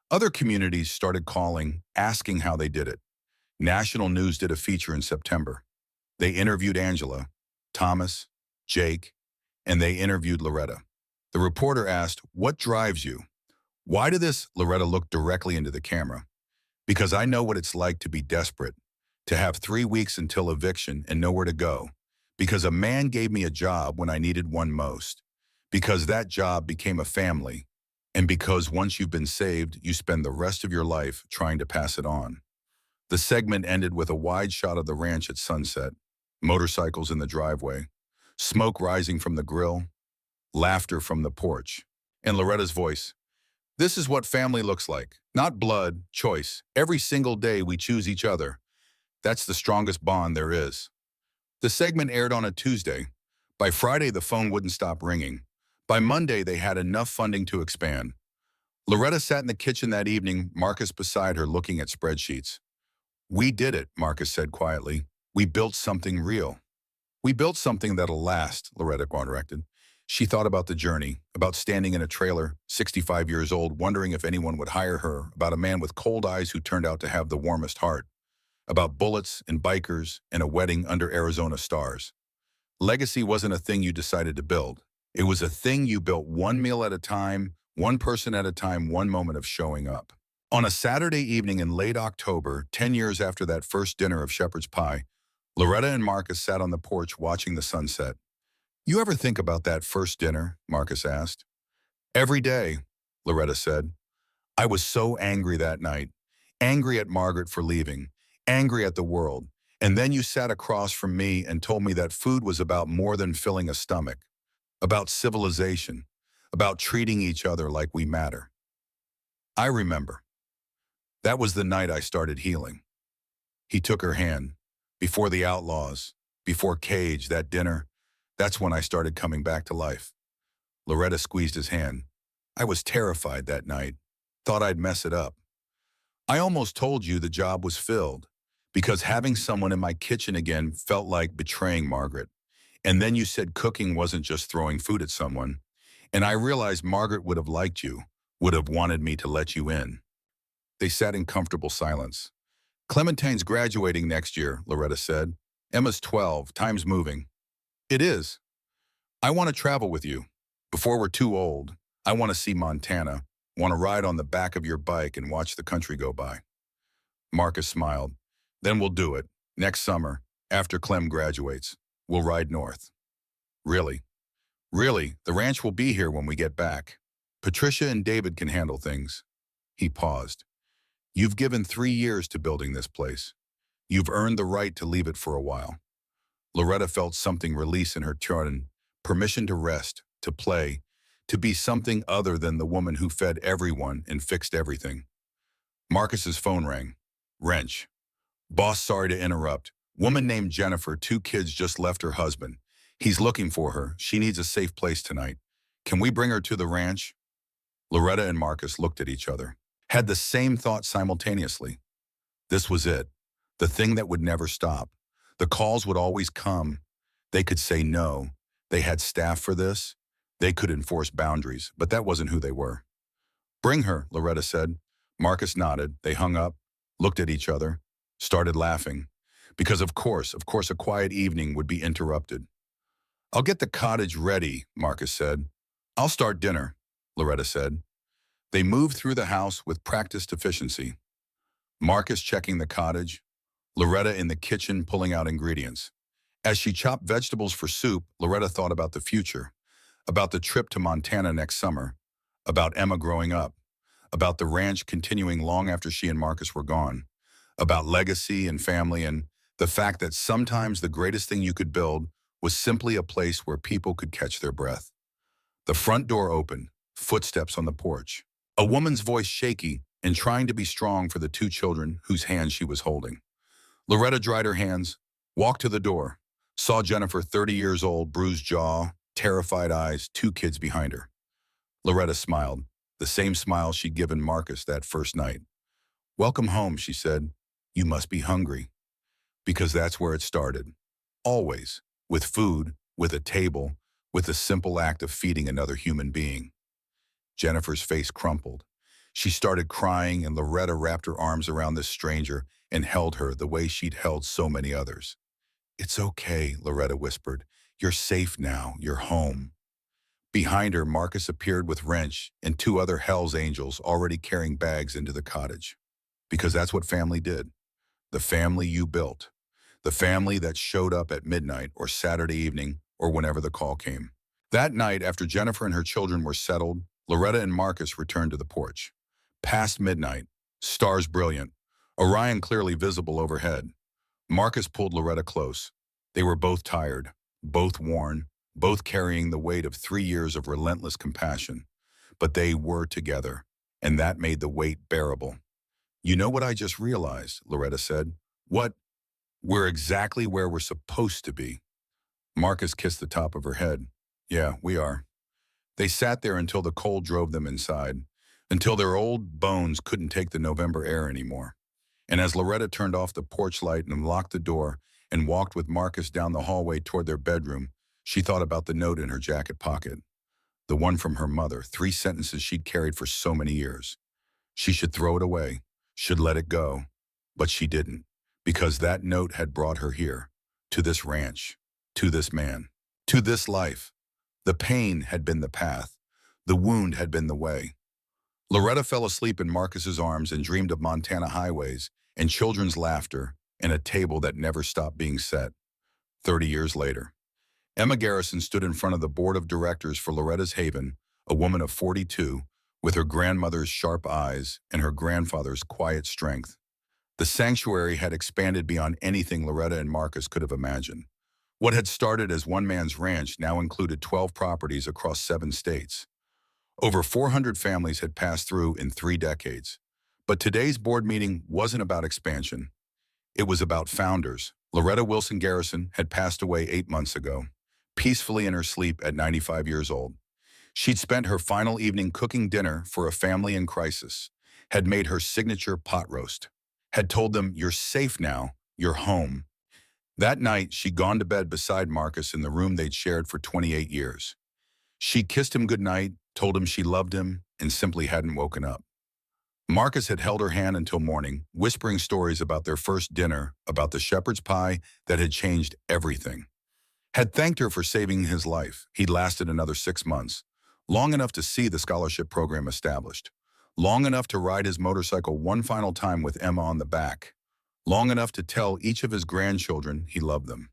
Other communities started calling, asking how they did it. National news did a feature in September. They interviewed Angela, Thomas, Jake, and they interviewed Loretta. The reporter asked, "What drives you?" "Why do this?" Loretta looked directly into the camera. "Because I know what it's like to be desperate, to have 3 weeks until eviction and nowhere to go. Because a man gave me a job when I needed one most. Because that job became a family. And because once you've been saved, you spend the rest of your life trying to pass it on. The segment ended with a wide shot of the ranch at sunset, motorcycles in the driveway, smoke rising from the grill, laughter from the porch, and Loretta's voice. This is what family looks like. Not blood, choice. Every single day we choose each other. That's the strongest bond there is. The segment aired on a Tuesday. By Friday, the phone wouldn't stop ringing. By Monday, they had enough funding to expand. Loretta sat in the kitchen that evening, Marcus beside her looking at spreadsheets. We did it, Marcus said quietly. We built something real. We built something that'll last, Loretta directed. She thought about the journey, about standing in a trailer, 65 years old, wondering if anyone would hire her, about a man with cold eyes who turned out to have the warmest heart, about bullets and bikers and a wedding under Arizona stars. Legacy wasn't a thing you decided to build. It was a thing you built one meal at a time, one person at a time, one moment of showing up. On a Saturday evening in late October, 10 years after that first dinner of shepherd's pie, Loretta and Marcus sat on the porch watching the sunset. You ever think about that first dinner? Marcus asked. Every day, Loretta said. I was so angry that night. Angry at Margaret for leaving. Angry at the world. And then you sat across from me and told me that food was about more than filling a stomach. About civilization. About treating each other like we matter. I remember. That was the night I started healing. He took her hand. Before the outlaws. Before Cage, that dinner. That's when I started coming back to life. Loretta squeezed his hand. I was terrified that night. Thought I'd mess it up. I almost told you the job was filled, because having someone in my kitchen again felt like betraying Margaret. And then you said cooking wasn't just throwing food at someone. And I realized Margaret would have liked you, would have wanted me to let you in. They sat in comfortable silence. Clementine's graduating next year, Loretta said. Emma's 12, time's moving. It is. I want to travel with you. Before we're too old, I want to see Montana, want to ride on the back of your bike and watch the country go by. Marcus smiled. Then we'll do it. Next summer, after Clem graduates, we'll ride north. Really? Really, the ranch will be here when we get back. Patricia and David can handle things. He paused. You've given 3 years to building this place. You've earned the right to leave it for a while. Loretta felt something release in her chest, permission to rest, to play, to be something other than the woman who fed everyone and fixed everything. Marcus's phone rang. Wrench. Boss, sorry to interrupt. Woman named Jennifer, 2 kids, just left her husband. He's looking for her. She needs a safe place tonight. Can we bring her to the ranch? Loretta and Marcus looked at each other, had the same thought simultaneously. This was it, the thing that would never stop. The calls would always come. They could say no. They had staff for this. They could enforce boundaries, but that wasn't who they were. Bring her, Loretta said. Marcus nodded. They hung up, looked at each other, started laughing. Because of course, a quiet evening would be interrupted. I'll get the cottage ready, Marcus said. I'll start dinner, Loretta said. They moved through the house with practiced efficiency. Marcus checking the cottage, Loretta in the kitchen pulling out ingredients. As she chopped vegetables for soup, Loretta thought about the future, about the trip to Montana next summer, about Emma growing up, about the ranch continuing long after she and Marcus were gone, about legacy and family and the fact that sometimes the greatest thing you could build was simply a place where people could catch their breath. The front door opened, footsteps on the porch, a woman's voice shaky and trying to be strong for the 2 children whose hands she was holding. Loretta dried her hands, walked to the door, saw Jennifer, 30 years old, bruised jaw, terrified eyes, 2 kids behind her. Loretta smiled, the same smile she'd given Marcus that first night. Welcome home, she said. You must be hungry. Because that's where it started. Always. With food, with a table, with the simple act of feeding another human being. Jennifer's face crumpled. She started crying and Loretta wrapped her arms around this stranger and held her the way she'd held so many others. It's okay, Loretta whispered. You're safe now. You're home. Behind her, Marcus appeared with Wrench and 2 other Hell's Angels already carrying bags into the cottage. Because that's what family did. The family you built. the family that showed up at midnight or Saturday evening or whenever the call came. That night, after Jennifer and her children were settled, Loretta and Marcus returned to the porch. Past midnight, stars brilliant, Orion clearly visible overhead. Marcus pulled Loretta close. They were both tired, both worn, both carrying the weight of 3 years of relentless compassion. But they were together, and that made the weight bearable. "You know what I just realized," Loretta said. "What? We're exactly where we're supposed to be." Marcus kissed the top of her head. "Yeah, we are." They sat there until the cold drove them inside, until their old bones couldn't take the November air anymore. And as Loretta turned off the porch light and locked the door and walked with Marcus down the hallway toward their bedroom, she thought about the note in her jacket pocket. The one from her mother, 3 sentences she'd carried for so many years. She should throw it away, should let it go. But she didn't, because that note had brought her here, to this ranch, to this man, to this life. The pain had been the path. The wound had been the way. Loretta fell asleep in Marcus's arms and dreamed of Montana highways and children's laughter and a table that never stopped being set. 30 years later, Emma Garrison stood in front of the board of directors for Loretta's Haven, a woman of 42, with her grandmother's sharp eyes and her grandfather's quiet strength. The sanctuary had expanded beyond anything Loretta and Marcus could have imagined. What had started as one man's ranch now included 12 properties across 7 states. Over 400 families had passed through in 3 decades. But today's board meeting wasn't about expansion. It was about founders. Loretta Wilson Garrison had passed away 8 months ago, peacefully in her sleep at 95 years old. She'd spent her final evening cooking dinner for a family in crisis, had made her signature pot roast, had told them, "You're safe now, you're home." That night, she'd gone to bed beside Marcus in the room they'd shared for 28 years. She kissed him goodnight, told him she loved him, and simply hadn't woken up. Marcus had held her hand until morning, whispering stories about their first dinner, about the shepherd's pie that had changed everything. Had thanked her for saving his life. He'd lasted another 6 months, long enough to see the scholarship program established, long enough to ride his motorcycle one final time with Emma on the back, long enough to tell each of his grandchildren he loved them.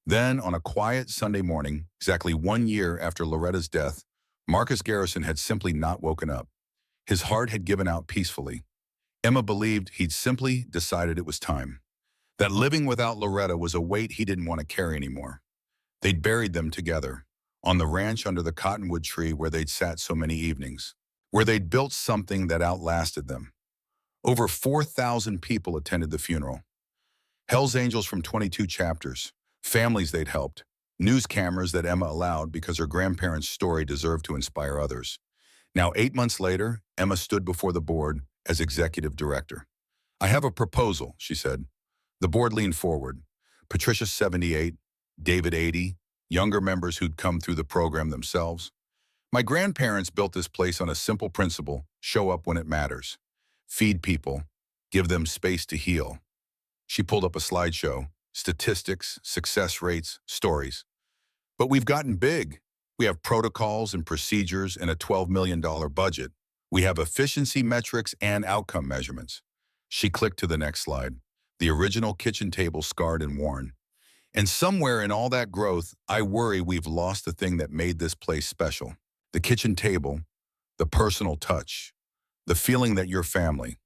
Then, on a quiet Sunday morning, exactly 1 year after Loretta's death, Marcus Garrison had simply not woken up. His heart had given out peacefully. Emma believed he'd simply decided it was time. That living without Loretta was a weight he didn't want to carry anymore. They'd buried them together, on the ranch under the cottonwood tree where they'd sat so many evenings, where they'd built something that outlasted them. Over 4,000 people attended the funeral. Hell's Angels from 22 chapters, families they'd helped, news cameras that Emma allowed because her grandparents' story deserved to inspire others. Now, 8 months later, Emma stood before the board as executive director. "I have a proposal," she said. The board leaned forward. Patricia, 78, David, 80, younger members who'd come through the program themselves. "My grandparents built this place on a simple principle: show up when it matters. Feed people, give them space to heal." She pulled up a slideshow, statistics, success rates, stories. "But we've gotten big. We have protocols and procedures and a $12 million budget. We have efficiency metrics and outcome measurements." She clicked to the next slide, the original kitchen table scarred and worn. "And somewhere in all that growth, I worry we've lost the thing that made this place special. The kitchen table, the personal touch, the feeling that you're family."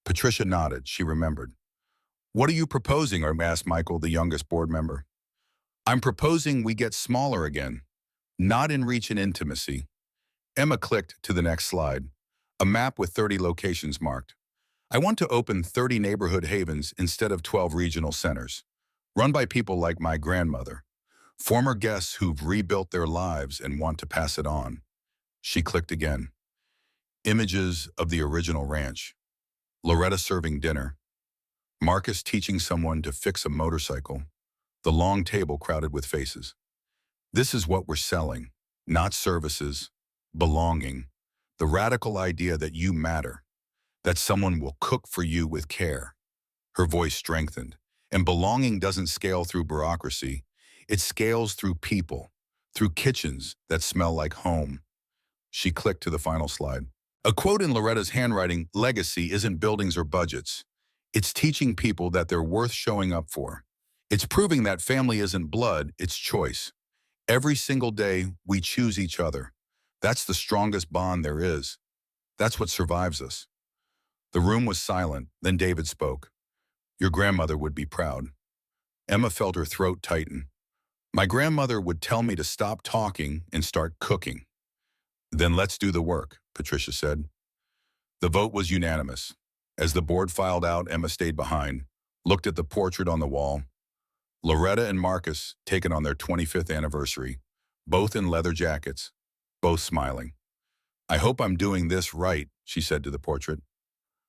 Patricia nodded. She remembered. "What are you proposing?" asked Michael, the youngest board member. "I'm proposing we get smaller again, not in reach and intimacy." Emma clicked to the next slide, a map with 30 locations marked. "I want to open 30 neighborhood havens instead of 12 regional centers, run by people like my grandmother, former guests who've rebuilt their lives and want to pass it on." She clicked again. Images of the original ranch. Loretta serving dinner. Marcus teaching someone to fix a motorcycle. The long table crowded with faces. This is what we're selling, not services, belonging. The radical idea that you matter, that someone will cook for you with care. Her voice strengthened. And belonging doesn't scale through bureaucracy. It scales through people, through kitchens that smell like home. She clicked to the final slide. A quote in Loretta's handwriting: "Legacy isn't buildings or budgets. It's teaching people that they're worth showing up for." It's proving that family isn't blood, it's choice. Every single day, we choose each other. That's the strongest bond there is. That's what survives us. The room was silent, then David spoke. Your grandmother would be proud. Emma felt her throat tighten. My grandmother would tell me to stop talking and start cooking. Then let's do the work, Patricia said. The vote was unanimous. As the board filed out, Emma stayed behind, looked at the portrait on the wall. Loretta and Marcus, taken on their 25th anniversary, both in leather jackets, both smiling. I hope I'm doing this right, she said to the portrait.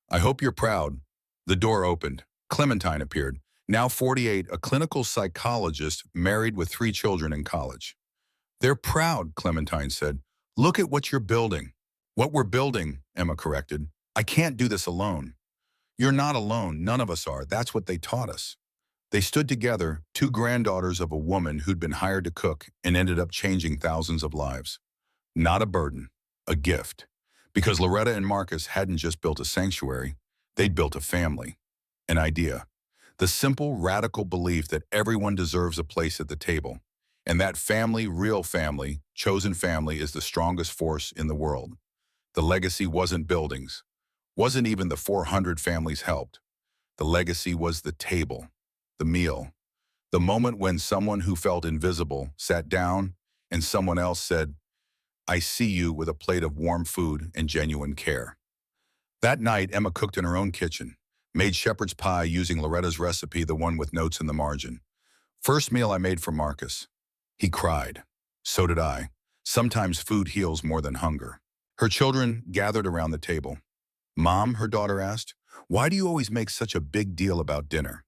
I hope you're proud. The door opened. Clementine appeared, now 48, a clinical psychologist married with 3 children in college. They're proud, Clementine said. Look at what you're building. What we're building, Emma corrected. I can't do this alone. You're not alone. None of us are. That's what they taught us. They stood together, 2 granddaughters of a woman who'd been hired to cook and ended up changing thousands of lives. Not a burden, a gift. Because Loretta and Marcus hadn't just built a sanctuary, they'd built a family, an idea. The simple, radical belief that everyone deserves a place at the table. And that family, real family, chosen family is the strongest force in the world. The legacy wasn't buildings, wasn't even the 400 families helped. The legacy was the table, the meal, the moment when someone who felt invisible sat down and someone else said, I see you, with a plate of warm food and genuine care. That night, Emma cooked in her own kitchen, made shepherd's pie using Loretta's recipe, the one with notes in the margin. First meal I made for Marcus. He cried. So did I. Sometimes food heals more than hunger. Her children gathered around the table. Mom, her daughter asked, why do you always make such a big deal about dinner?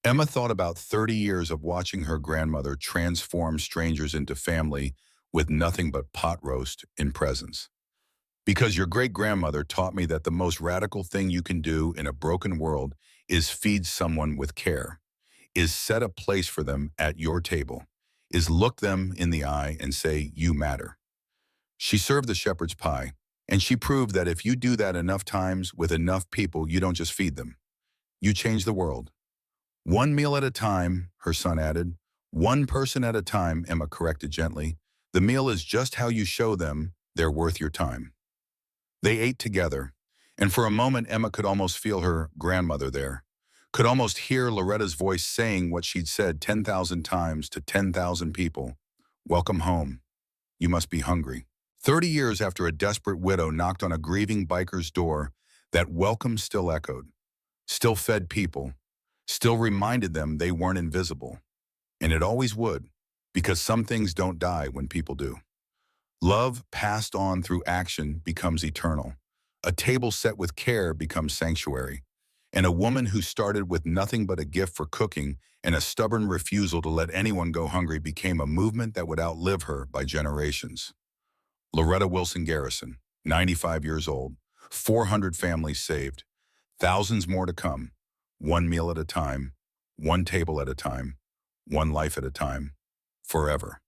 Emma thought about 30 years of watching her grandmother transform strangers into family with nothing but pot roast in presence. Because your great-grandmother taught me that the most radical thing you can do in a broken world is feed someone with care, is set a place for them at your table, is look them in the eye and say, you matter. She served the shepherd's pie, and she proved that if you do that enough times with enough people, you don't just feed them. You change the world. One meal at a time, her son added. One person at a time, Emma corrected gently. The meal is just how you show them they're worth your time. They ate together, and for a moment Emma could almost feel her grandmother there, could almost hear Loretta's voice saying what she'd said 10,000 times to 10,000 people. Welcome home. You must be hungry. 30 years after a desperate widow knocked on a grieving biker's door, that welcome still echoed, still fed people, still reminded them they weren't invisible. And it always would, because some things don't die when people do. Love passed on through action becomes eternal. A table set with care becomes sanctuary. And a woman who started with nothing but a gift for cooking and a stubborn refusal to let anyone go hungry became a movement that would outlive her by generations. Loretta Wilson Garrison, 95 years old, 400 families saved, thousands more to come, one meal at a time, one table at a time, one life at a time, forever.